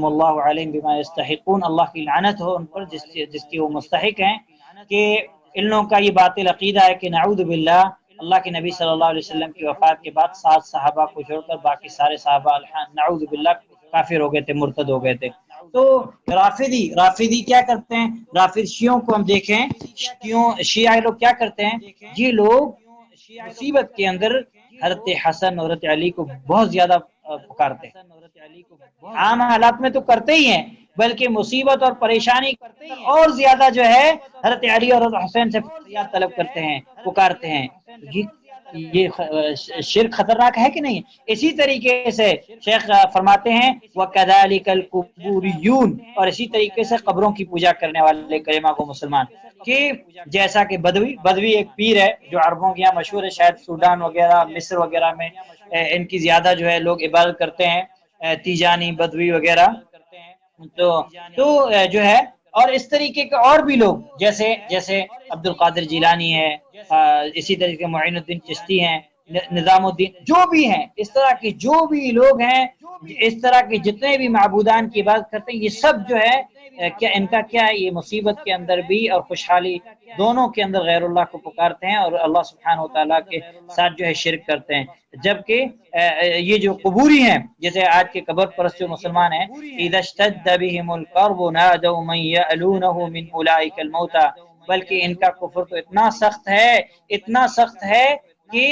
اللہ علیہم بما یستحقون، اللہ کی لعنت ہو ان پر جس کی وہ مستحق ہیں، کہ ان لوگوں کا یہ باطل عقیدہ ہے کہ نعوذ باللہ اللہ کے نبی صلی اللہ علیہ وسلم کی وفات کے بعد 7 صحابہ کو چھوڑ کر باقی سارے صحابہ نعوذ باللہ کافر ہو گئے تھے، مرتد ہو گئے تھے۔ تو رافضی کیا کرتے ہیں؟ رافض شیعوں کو ہم دیکھیں، شیعہ لوگ کیا کرتے ہیں، یہ لوگ مصیبت کے اندر حضرت حسن اور حضرت علی کو بہت زیادہ پکارتے ہیں، عام حالات میں تو کرتے ہی ہیں، بلکہ مصیبت اور پریشانی اور زیادہ جو ہے حضرت علی اور حضرت حسین سے فریاد طلب کرتے ہیں، پکارتے ہیں۔ یہ شرک خطرناک ہے کہ نہیں؟ اسی طریقے سے شیخ فرماتے ہیں وَكَذَلِكَ الْقُبُورِيُّونَ، اور اسی طریقے سے قبروں کی پوجا کرنے والے کلمہ کو مسلمان، کہ جیسا کہ بدوی ایک پیر ہے جو عربوں کے یہاں مشہور ہے، شاید سوڈان وغیرہ مصر وغیرہ میں ان کی زیادہ جو ہے لوگ عبادت کرتے ہیں، تیجانی بدوی وغیرہ، تو جو ہے، اور اس طریقے کے اور بھی لوگ جیسے عبد القادر جیلانی ہے، اسی طریقے معین الدین چشتی ہیں، نظام الدین، جو بھی ہیں اس طرح کے جو بھی لوگ ہیں، اس طرح کے جتنے بھی معبودان کی عبادت کرتے ہیں، یہ سب جو ہے کیا ان کا کیا ہے، یہ مصیبت کے اندر بھی اور خوشحالی دونوں کے اندر غیر اللہ کو پکارتے ہیں اور اللہ سبحانہ و تعالیٰ کے ساتھ جو ہے شرک کرتے ہیں۔ جبکہ یہ جو قبوری ہیں، جیسے آج کے قبر پرست جو مسلمان ہیں، اذا اشتد بهم الكرب نادوا من يألونه من اولئک الموتى، بلکہ ان کا کفر تو اتنا سخت ہے کہ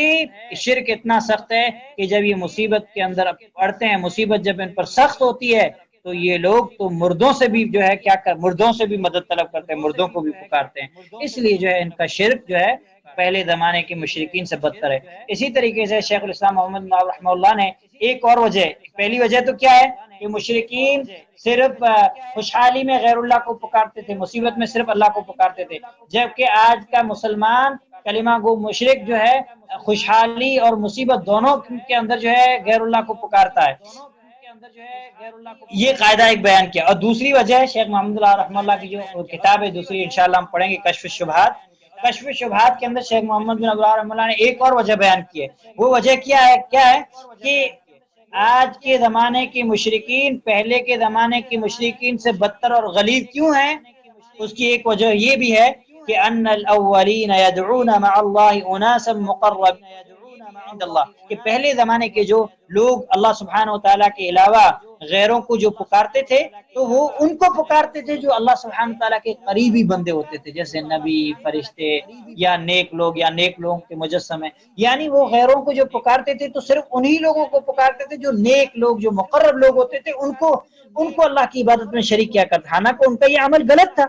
شرک اتنا سخت ہے کہ جب یہ مصیبت کے اندر پڑتے ہیں، مصیبت جب ان پر سخت ہوتی ہے تو یہ لوگ تو مردوں سے بھی جو ہے مردوں سے بھی مدد طلب کرتے ہیں، مردوں کو بھی پکارتے ہیں۔ اس لیے جو ہے ان کا شرک جو ہے پہلے زمانے کے مشرکین سے بدتر ہے۔ اسی طریقے سے شیخ الاسلام محمد بن عبد رحمہ اللہ نے ایک اور وجہ، پہلی وجہ تو کیا ہے کہ مشرکین صرف خوشحالی میں غیر اللہ کو پکارتے تھے، مصیبت میں صرف اللہ کو پکارتے تھے، جبکہ آج کا مسلمان کلمہ گو مشرک جو ہے خوشحالی اور مصیبت دونوں کے اندر جو ہے غیر اللہ کو پکارتا ہے۔ یہ قاعدہ ایک بیان کیا۔ اور دوسری وجہ ہے شیخ محمد اللہ رحمہ اللہ کی جو کتاب ہے دوسری، انشاءاللہ ہم پڑھیں گے، کشف الشبہات۔ کشف الشبہات کے اندر شیخ محمد بن عبد اللہ رحمہ اللہ نے ایک اور وجہ بیان کی ہے۔ وہ وجہ کیا ہے کہ آج کے زمانے کے مشرکین پہلے کے زمانے کے مشرکین سے بدتر اور غلیظ کیوں ہیں؟ اس کی ایک وجہ یہ بھی ہے کہ ان الاولین يدعون مع اللہ اناسا مقربین عند اللہ، کہ پہلے زمانے کے جو لوگ اللہ سبحانہ و تعالیٰ کے علاوہ غیروں کو جو پکارتے تھے تو وہ ان کو پکارتے تھے جو اللہ سبحانہ و تعالیٰ کے قریبی بندے ہوتے تھے، جیسے نبی، فرشتے یا نیک لوگ یا نیک لوگوں کے مجسمے، یعنی وہ غیروں کو جو پکارتے تھے تو صرف انہی لوگوں کو پکارتے تھے جو نیک لوگ، جو مقرب لوگ ہوتے تھے، ان کو اللہ کی عبادت میں شریک کیا کرتا، حالانکہ ان کا یہ عمل غلط تھا۔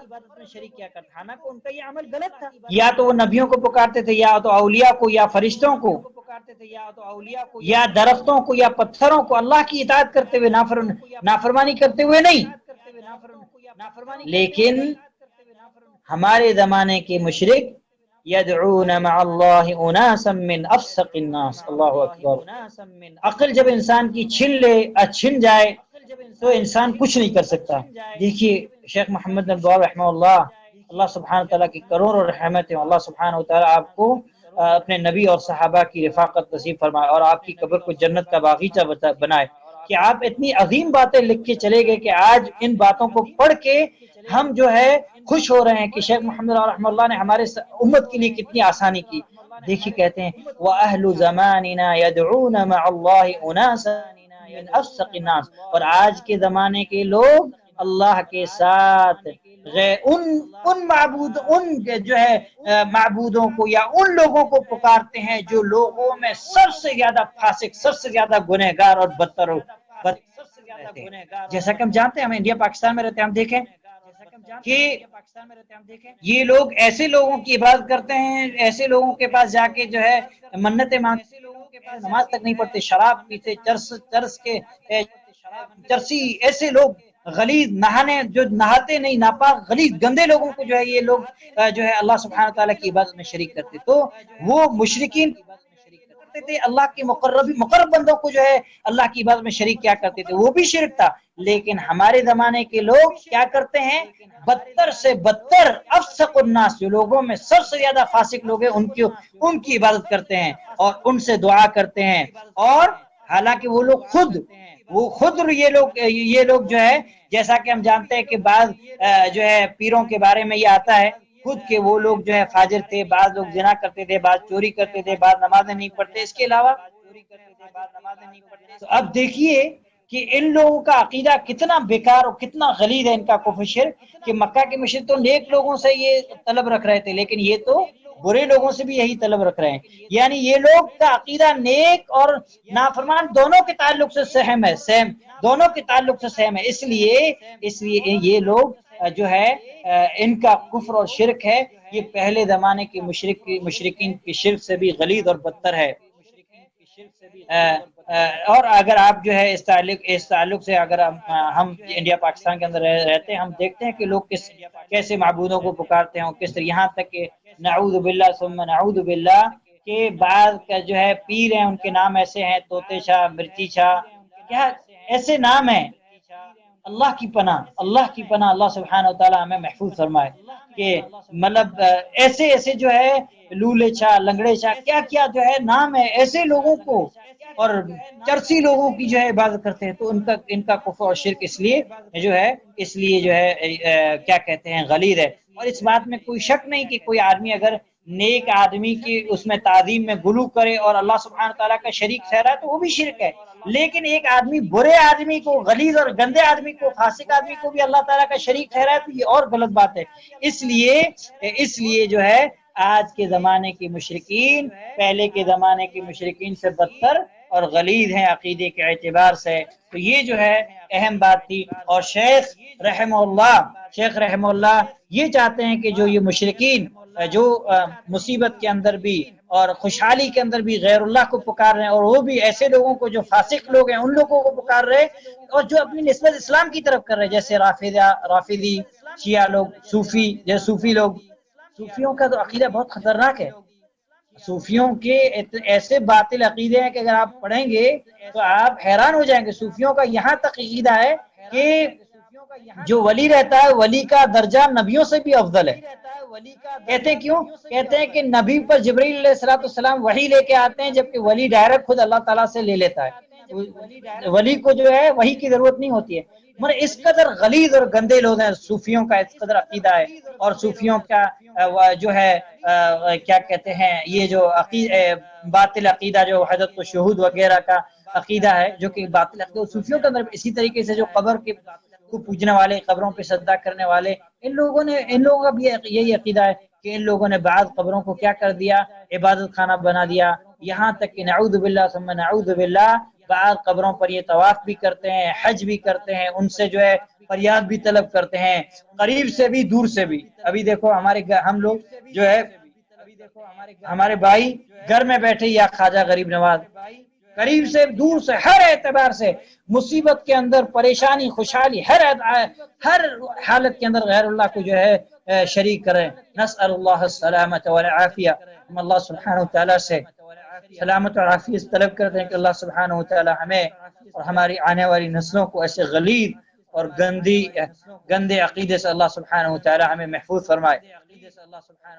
یا تو وہ نبیوں کو پکارتے تھے، یا تو اولیاء کو، یا فرشتوں کو، یا درختوں کو، یا پتھروں کو، اللہ کی اطاعت کرتے ہوئے نافرمانی کرتے ہوئے نہیں۔ لیکن ہمارے زمانے کے مشرک یدعون مع اللہ اناسا من افسق الناس، اللہ اکبر۔ عقل جب انسان کی چھن جائے تو انسان کچھ نہیں کر سکتا۔ دیکھیے شیخ محمد بن عبدالوہاب رحمہ اللہ سبحانہ تعالیٰ کی کروڑوں رحمت ہیں، اللہ سبحانہ تعالیٰ آپ کو اپنے نبی اور صحابہ کی رفاقت نصیب فرمائے اور آپ کی قبر کو جنت کا باغیچہ بنائے، کہ آپ اتنی عظیم باتیں لکھ کے چلے گئے کہ آج ان باتوں کو پڑھ کے ہم جو ہے خوش ہو رہے ہیں کہ شیخ محمد رحمہ اللہ نے ہمارے امت کے لیے کتنی آسانی کی۔ دیکھیے کہتے ہیں وَأَهْلُ زَمَانِنَا يَدْعُونَ مَعَ اللَّهِ أُنَاسًا مِنْ أَفْسَقِ النَّاسِ، اور آج کے زمانے کے لوگ اللہ کے ساتھ ان جو ہے معبودوں کو یا ان لوگوں کو پکارتے ہیں جو لوگوں میں سب سے زیادہ فاسق، سب سے زیادہ گنہگار اور بدتر رہتے ہیں۔ جیسا کہ ہم جانتے ہیں، ہم انڈیا پاکستان میں رہتے ہیں، ہم دیکھیں کہ یہ لوگ ایسے لوگوں کی عبادت کرتے ہیں، ایسے لوگوں کے پاس جا کے جو ہے منتیں مانگتے، نماز تک نہیں پڑھتے، شراب پیتے، چرسی، ایسے لوگ غلیظ، جو نہاتے نہیں، ناپاک غلیظ گندے لوگوں کو جو ہے یہ لوگ جو ہے اللہ سبحانہ تعالیٰ کی عبادت میں شریک کرتے۔ تو وہ مشرکین کرتے تھے اللہ کے مقرب بندوں کو جو ہے اللہ کی عبادت میں شریک کیا کرتے تھے، وہ بھی شرک تھا۔ لیکن ہمارے زمانے کے لوگ کیا کرتے ہیں؟ بدتر سے بدتر افسق الناس، جو لوگوں میں سب سے زیادہ فاسق لوگ ہیں ان کی عبادت کرتے ہیں اور ان سے دعا کرتے ہیں، اور حالانکہ وہ خود یہ لوگ جو ہے، جیسا کہ ہم جانتے ہیں کہ بعض جو ہے پیروں کے بارے میں یہ آتا ہے خود کہ وہ لوگ جو ہے فاجر تھے، بعض لوگ زنا کرتے تھے، بعض چوری کرتے تھے، بعض نمازیں نہیں پڑھتے، اس کے علاوہ تو اب دیکھیے کہ ان لوگوں کا عقیدہ کتنا بیکار اور کتنا غلیظ ہے، ان کا کفر شرک، کہ مکہ کے مشرک تو نیک لوگوں سے یہ طلب رکھ رہے تھے، لیکن یہ تو برے لوگوں سے بھی یہی طلب رکھ رہے ہیں۔ یعنی یہ لوگ کا عقیدہ نیک اور نافرمان دونوں کے تعلق سے دونوں کے تعلق سے سیم ہے۔ اس لیے یہ لوگ جو ہے ان کا کفر اور شرک ہے یہ پہلے زمانے کے مشرکین کی شرک سے بھی غلیظ اور بدتر ہے۔ اور اگر آپ جو ہے اس تعلق سے اگر ہم انڈیا پاکستان کے اندر رہتے ہیں، ہم دیکھتے ہیں کہ لوگ کیسے معبودوں کو پکارتے ہیں، کس طرح یہاں تک کہ نعوذ باللہ ثم نعوذ باللہ کہ بعض کا جو ہے پیر ہیں ان کے نام ایسے ہیں، طوطے شاہ، مرچی شاہ، کیا ایسے نام ہیں۔ اللہ کی پناہ، اللہ کی پناہ، اللہ سبحانہ و تعالی ہمیں محفوظ فرمائے کہ مطلب ایسے جو ہے لولے شاہ، لنگڑے شاہ، کیا کیا جو ہے نام ہے، ایسے لوگوں کو اور چرسی لوگوں کی جو ہے عبادت کرتے ہیں، تو ان کا کفر اور شرک اس لیے جو ہے کیا کہتے ہیں غلیظ ہے۔ اور اس بات میں کوئی شک نہیں کہ کوئی آدمی اگر نیک آدمی کی اس میں تعظیم میں غلو کرے اور اللہ سبحانہ تعالیٰ کا شریک ٹھہرا تو وہ بھی شرک ہے۔ لیکن ایک آدمی برے آدمی کو، غلیظ اور گندے آدمی کو، فاسق آدمی کو بھی اللہ تعالیٰ کا شریک ٹھہرا ہے تو یہ اور غلط بات ہے۔ اس لیے جو ہے آج کے زمانے کے مشرکین پہلے کے زمانے کے مشرکین سے بدتر اور غلیظ ہیں عقیدے کے اعتبار سے۔ تو یہ جو ہے اہم بات تھی۔ اور شیخ رحمہ اللہ یہ چاہتے ہیں کہ جو یہ مشرکین جو مصیبت کے اندر بھی اور خوشحالی کے اندر بھی غیر اللہ کو پکار رہے ہیں، اور وہ بھی ایسے لوگوں کو جو فاسق لوگ ہیں ان لوگوں کو پکار رہے اور جو اپنی نسبت اسلام کی طرف کر رہے، جیسے رافضی، شیعہ لوگ، صوفی لوگ۔ صوفیوں کا تو عقیدہ بہت خطرناک ہے۔ صوفیوں کے ایسے باطل عقیدے ہیں کہ اگر آپ پڑھیں گے تو آپ حیران ہو جائیں گے۔ صوفیوں کا یہاں تک عقیدہ ہے کہ جو ولی رہتا ہے ولی کا درجہ نبیوں سے بھی افضل ہے۔ کہتے ہیں کیوں؟ کہتے ہیں کہ نبی پر جبرائیل علیہ السلام وحی لے کے آتے ہیں، جبکہ ولی ڈائریکٹ خود اللہ تعالیٰ سے لے لیتا ہے، ولی کو جو ہے وحی کی ضرورت نہیں ہوتی ہے۔ مگر اس قدر غلیظ اور گندے لوگ ہیں، صوفیوں کا اس قدر عقیدہ ہے۔ اور صوفیوں کا جو ہے کیا کہتے ہیں یہ جو باطل عقیدہ جو حضرت الشہود وغیرہ کا عقیدہ ہے، جو کہ باطل عقیدہ صوفیوں کے اندر، اسی طریقے سے جو قبر کو پوجنے والے، قبروں پہ سجدہ کرنے والے، ان لوگوں کا بھی یہی عقیدہ ہے کہ ان لوگوں نے بعض قبروں کو کیا کر دیا، عبادت خانہ بنا دیا۔ یہاں تک کہ نعوذ باللہ ثم نعوذ باللہ بعض قبروں پر یہ طواف بھی کرتے ہیں، حج بھی کرتے ہیں، ان سے جو ہے فریاد بھی طلب کرتے ہیں، قریب سے بھی دور سے بھی۔ ابھی دیکھو ہم لوگ جو ہے ہمارے بھائی گھر میں بیٹھے یا خواجہ غریب نواز، قریب سے دور سے ہر اعتبار سے مصیبت کے اندر، پریشانی، خوشحالی، ہر حالت کے اندر غیر اللہ کو جو ہے شریک کریں۔ نسأل اللہ السلامت والعافیہ، ہم اللہ سبحانہ وتعالی سے سلامت اور عافیت طلب کرتے ہیں کہ اللہ سبحانہ وتعالی ہمیں اور ہماری آنے والی نسلوں کو ایسے غلیظ اور گندے عقیدے سے اللہ سبحانہ وتعالی ہمیں محفوظ فرمائے۔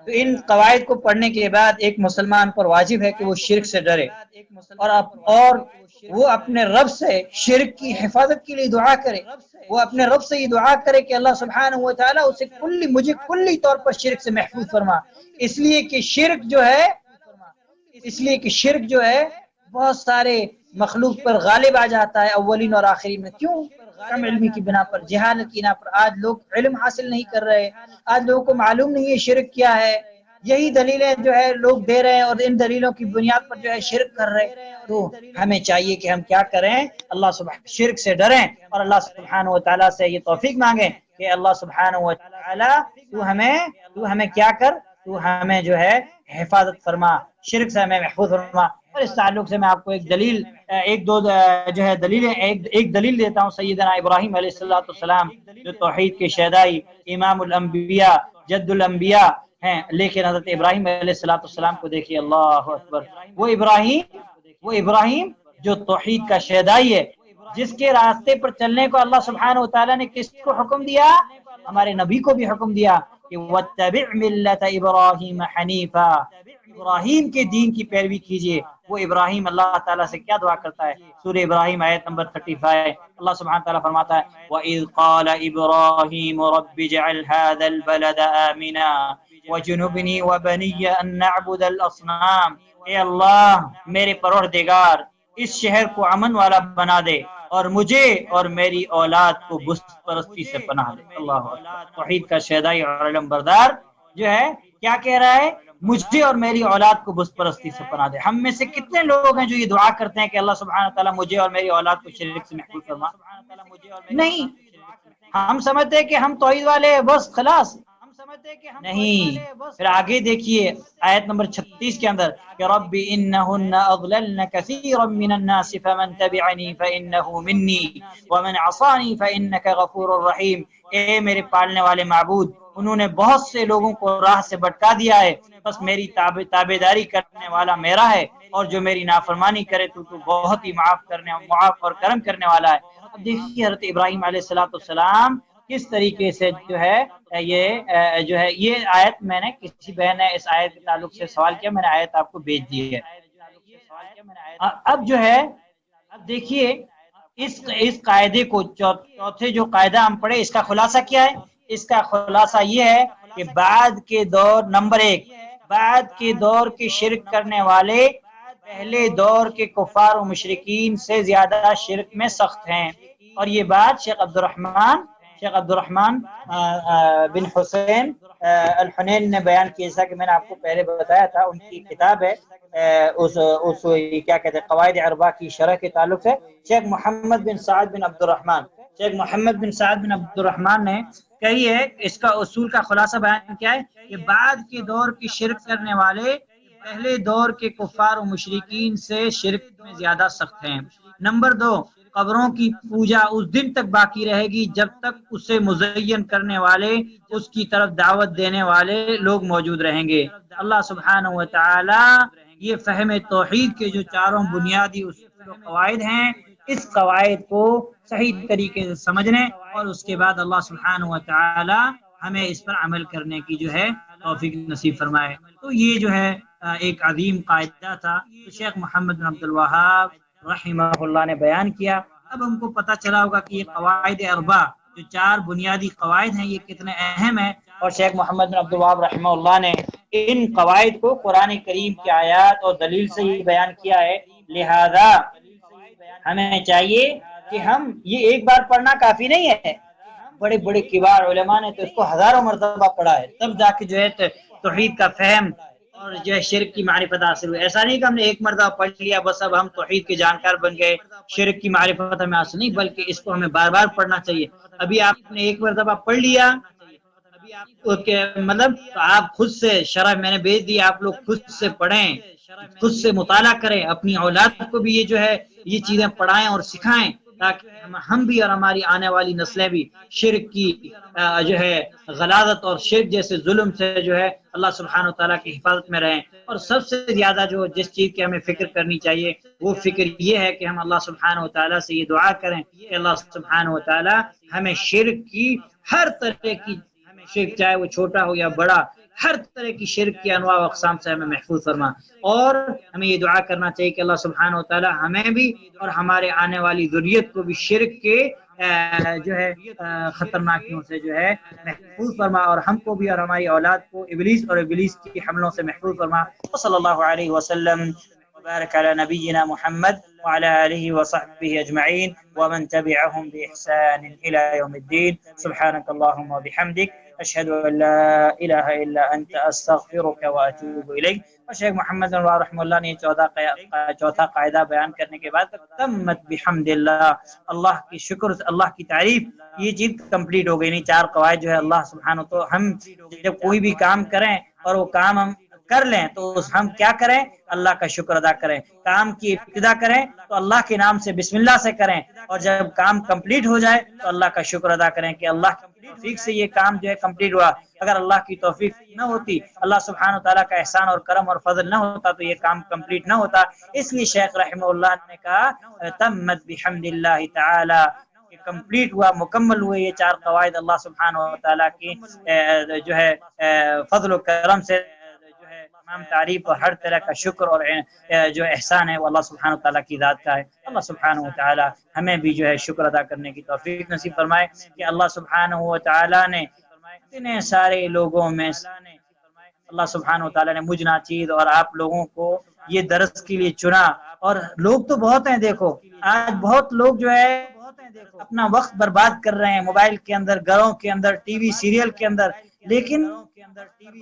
تو ان قواعد کو پڑھنے کے بعد ایک مسلمان پر واجب ہے کہ وہ شرک سے ڈرے اور وہ اپنے رب سے شرک کی حفاظت کے لیے دعا کرے۔ وہ اپنے رب سے یہ دعا کرے کہ اللہ سبحانہ وتعالی اسے مجھے کلی طور پر شرک سے محفوظ فرما، اس لیے کہ شرک جو ہے بہت سارے مخلوق پر غالب آ جاتا ہے، اولین اور آخرین میں۔ کیوں؟ کم علمی کی بنا پر، جہالت کی بنا پر۔ آج لوگ علم حاصل نہیں کر رہے، آج لوگوں کو معلوم نہیں ہے شرک کیا ہے۔ یہی دلیلیں جو ہے لوگ دے رہے ہیں اور ان دلیلوں کی بنیاد پر جو ہے شرک کر رہے۔ تو ہمیں چاہیے کہ ہم کیا کریں، اللہ سبحانہ شرک سے ڈریں اور اللہ سبحانہ وتعالی سے یہ توفیق مانگیں کہ اللہ سبحانہ وتعالی تو ہمیں کیا کر، تو ہمیں جو ہے حفاظت فرما، شرک سے ہمیں محفوظ فرما۔ اور اس تعلق سے میں آپ کو ایک دلیل دیتا ہوں۔ سیدنا ابراہیم علیہ السلام جو توحید کے شہدائی، امام الانبیاء، جد الانبیاء ہیں، لیکن حضرت ابراہیم علیہ السلام کو دیکھیے، اللہ اکبر، وہ ابراہیم جو توحید کا شہدائی ہے، جس کے راستے پر چلنے کو اللہ سبحانہ وتعالی نے کس کو حکم دیا؟ ہمارے نبی کو بھی حکم دیا کہ وَاتَّبِعْ مِلَّةَ إِبْرَاهِيمَ حَنِيفًا، ابراہیم کے دین کی پیروی کیجئے۔ وہ ابراہیم اللہ تعالیٰ سے کیا دعا کرتا ہے؟ سورہ ابراہیم آیت نمبر 35، اللہ سبحانہ تعالیٰ فرماتا ہے وَإِذْ قَالَ إِبْرَاهِيمُ رَبِّ اجْعَلْ هَذَا الْبَلَدَ آمِنًا وَجُنُبْنِي وَبَنِيَّ أَن نَّعْبُدَ الْأَصْنَامَ، اے اللہ میرے پروردگار اس شہر کو امن والا بنا دے اور مجھے اور میری اولاد کو بت پرستی سے پناہ دے۔ اللہ اکبر، توحید کا شہدائی اور علم بردار جو ہے کیا کہہ رہا ہے؟ مجھے اور میری اولاد کو بت پرستی سے پناہ دے۔ ہم میں سے کتنے لوگ ہیں جو یہ دعا کرتے ہیں کہ اللہ سبحانہ تعالیٰ مجھے اور میری اولاد کو شرک سے محفوظ فرما؟ نہیں، ہم سمجھتے ہیں کہ ہم توحید والے ہیں بس خلاص، نہیں. پھر آگے دیکھیے آیت نمبر 36 کے اندر کہ رب انہن اضللن کثیرا من الناس فمن تبعنی فانہ منی ومن عصانی فانک غفور رحیم. اے میرے پالنے والے معبود، انہوں نے بہت سے لوگوں کو راہ سے بھٹکا دیا ہے، بس میری تابعداری کرنے والا میرا ہے، اور جو میری نافرمانی کرے تو بہت ہی معاف اور کرم کرنے والا ہے. اب دیکھیے حضرت ابراہیم علیہ السلام کس طریقے سے یہ آیت، میں نے کسی بہن نے اس آیت کے تعلق سے سوال کیا، میں نے آیت آپ کو بھیج دی ہے. اب اب دیکھیے اس قاعدے کو، چوتھے جو قاعدہ ہم پڑھے، اس کا خلاصہ کیا ہے؟ اس کا خلاصہ یہ ہے کہ نمبر 1، بعد کے دور کے شرک کرنے والے پہلے دور کے کفار و مشرکین سے زیادہ شرک میں سخت ہیں. اور یہ بات شیخ عبد الرحمن بن حسین الحنین نے بیان کیا، جیسا کہ میں نے آپ کو پہلے بتایا تھا. ان کی کتاب ہے اس کیا کہتے ہیں قواعد اربع کی شرح کے تعلق سے شیخ محمد بن سعد بن عبد الرحمن نے کہی ہے. اس کا اصول کا خلاصہ بیان کیا ہے کہ بعد کے دور کے شرک کرنے والے پہلے دور کے کفار و مشرکین سے شرک میں زیادہ سخت ہیں. نمبر 2، قبروں کی پوجا اس دن تک باقی رہے گی جب تک اسے مزین کرنے والے، اس کی طرف دعوت دینے والے لوگ موجود رہیں گے. اللہ سبحانہ و تعالی یہ فہم توحید کے جو چاروں بنیادی اصول و قواعد ہیں، اس قواعد کو صحیح طریقے سے سمجھنے اور اس کے بعد اللہ سبحانہ و تعالی ہمیں اس پر عمل کرنے کی جو ہے توفیق نصیب فرمائے. تو یہ جو ہے ایک عظیم قاعدہ تھا تو شیخ محمد بن عبد الوہاب رحمہ اللہ نے بیان کیا. اب ہم کو پتہ چلا ہوگا کہ یہ قواعد اربع جو 4 بنیادی قواعد ہیں یہ کتنے اہم ہیں، اور شیخ محمد بن عبد الوہاب رحمہ اللہ نے ان قواعد کو قرآن کریم کی آیات اور دلیل سے ہی بیان کیا ہے. لہذا ہمیں چاہیے کہ ہم یہ ایک بار پڑھنا کافی نہیں ہے. بڑے بڑے کبار علماء نے تو اس کو ہزاروں مرتبہ پڑھا ہے، تب جا کے جو ہے توحید کا فہم اور جو ہے شرک کی معرفت حاصل ہوئی. ایسا نہیں کہ ہم نے ایک مرتبہ پڑھ لیا بس اب ہم توحید کے جانکار بن گئے، شرک کی معرفت ہمیں حاصل نہیں، بلکہ اس کو ہمیں بار بار پڑھنا چاہیے. ابھی آپ نے ایک مرتبہ پڑھ لیا مطلب آپ خود سے شرح میں نے بھیج دی، آپ لوگ خود سے پڑھیں، خود سے مطالعہ کریں، اپنی اولاد کو بھی یہ جو ہے یہ چیزیں پڑھائیں اور سکھائیں، تاکہ ہم بھی اور ہماری آنے والی نسلیں بھی شرک کی جو ہے غلاظت اور شرک جیسے ظلم سے جو ہے اللہ سبحانہ و تعالیٰ کی حفاظت میں رہیں. اور سب سے زیادہ جو جس چیز کی ہمیں فکر کرنی چاہیے وہ فکر یہ ہے کہ ہم اللہ سبحانہ و تعالیٰ سے یہ دعا کریں کہ اللہ سبحانہ و تعالیٰ ہمیں شرک کی ہر طرح کی شرک، چاہے وہ چھوٹا ہو یا بڑا، ہر طرح کی شرک کی انواع و اقسام سے ہمیں محفوظ فرما. اور ہمیں یہ دعا کرنا چاہیے کہ اللہ سبحانہ و تعالی ہمیں بھی اور ہمارے آنے والی ذریت کو بھی شرک کے جو ہے خطرناکیوں سے جو ہے محفوظ فرما، اور ہم کو بھی اور ہماری اولاد کو ابلیس اور ابلیس کی حملوں سے محفوظ فرما. صلی اللہ علیہ وسلم وبارك على نبينا محمد وعلى آله وصحبه أجمعين ومن تبعهم بإحسان إلى يوم الدين. سبحانك اللهم وبحمدك أشهد أن لا إله إلا أنت أستغفرك وأتوب إليك. اور شیخ محمد رحمہ اللہ نے چوتھا قاعدہ بیان کرنے کے بعد تمت بحمد اللہ، اللہ کی شکر، اللہ کی تعریف، یہ چیز کمپلیٹ ہو گئی. نہیں 4 قواعد جو ہے اللہ سبحانہ، تو ہم جب کوئی بھی کام کریں اور وہ کام ہم کر لیں تو ہم کیا کریں؟ اللہ کا شکر ادا کریں. کام کی ابتدا کریں تو اللہ کے نام سے بسم اللہ سے کریں، اور جب کام کمپلیٹ ہو جائے تو اللہ کا شکر ادا کریں کہ اللہ کی توفیق سے یہ کام جو ہے کمپلیٹ ہوا. اگر اللہ کی توفیق نہ ہوتی، اللہ سبحانہ تعالیٰ کا احسان اور کرم اور فضل نہ ہوتا تو یہ کام کمپلیٹ نہ ہوتا. اس لیے شیخ رحمہ اللہ نے کہا تمت بحمد اللہ تعالی، کمپلیٹ ہوا، مکمل ہوئے یہ 4 قواعد اللہ سبحانہ تعالیٰ کی جو ہے فضل و کرم سے تمام تعریف اور ہر طرح کا شکر اور جو احسان ہے وہ اللہ سبحانہ تعالیٰ کی ذات کا ہے. اللہ سبحانہ تعالیٰ ہمیں بھی جو ہے شکر ادا کرنے کی توفیق نصیب فرمائے کہ اللہ سبحانہ تعالیٰ نے اتنے سارے لوگوں میں اللہ سبحانہ تعالیٰ نے مجھ ناچیز اور آپ لوگوں کو یہ درس کے لیے چنا. اور لوگ تو بہت ہیں، دیکھو آج بہت لوگ جو ہے اپنا وقت برباد کر رہے ہیں موبائل کے اندر، گھروں کے اندر، ٹی وی سیریل کے اندر، لیکن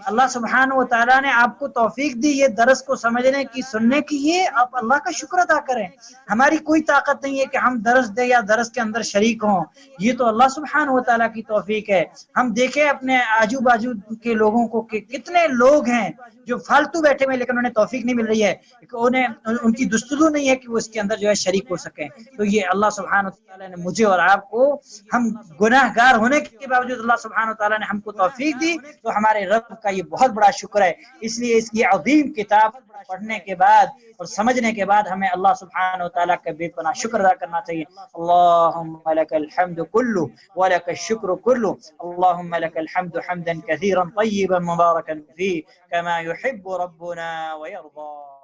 اللہ سبحانہ و تعالیٰ نے آپ کو توفیق دی یہ درس کو سمجھنے کی، سننے کی، یہ آپ اللہ کا شکر ادا کریں۔ ہماری کوئی طاقت نہیں ہے کہ ہم درس دیں یا درس کے اندر شریک ہوں، یہ تو اللہ سبحانہ و تعالیٰ کی توفیق ہے۔ ہم دیکھیں اپنے آجو باجو کے لوگوں کو کہ کتنے لوگ ہیں جو فالتو بیٹھے ہوئے لیکن انہیں توفیق نہیں مل رہی ہے، انہیں ان کی دستور نہیں ہے کہ وہ اس کے اندر جو ہے شریک ہو سکیں۔ تو یہ اللہ سبحانہ و تعالیٰ نے مجھے اور آپ کو، ہم گناہ گار ہونے کے باوجود اللہ سبحانہ و تعالیٰ نے ہم کو توفیق دی، تو ہمارے رب کا یہ بہت بڑا شکر ہے۔ اس لیے اس کی عظیم کتاب پڑھنے کے بعد اور سمجھنے کے بعد ہمیں اللہ سبحانہ و تعالیٰ کا بے پناہ شکر ادا کرنا چاہیے۔ اللہم لک الحمد کلہ ولک الشکر کلہ، اللہم لک الحمد حمدا کثیرا طیبا مبارکا فیہ کما یحب ربنا ویرضا۔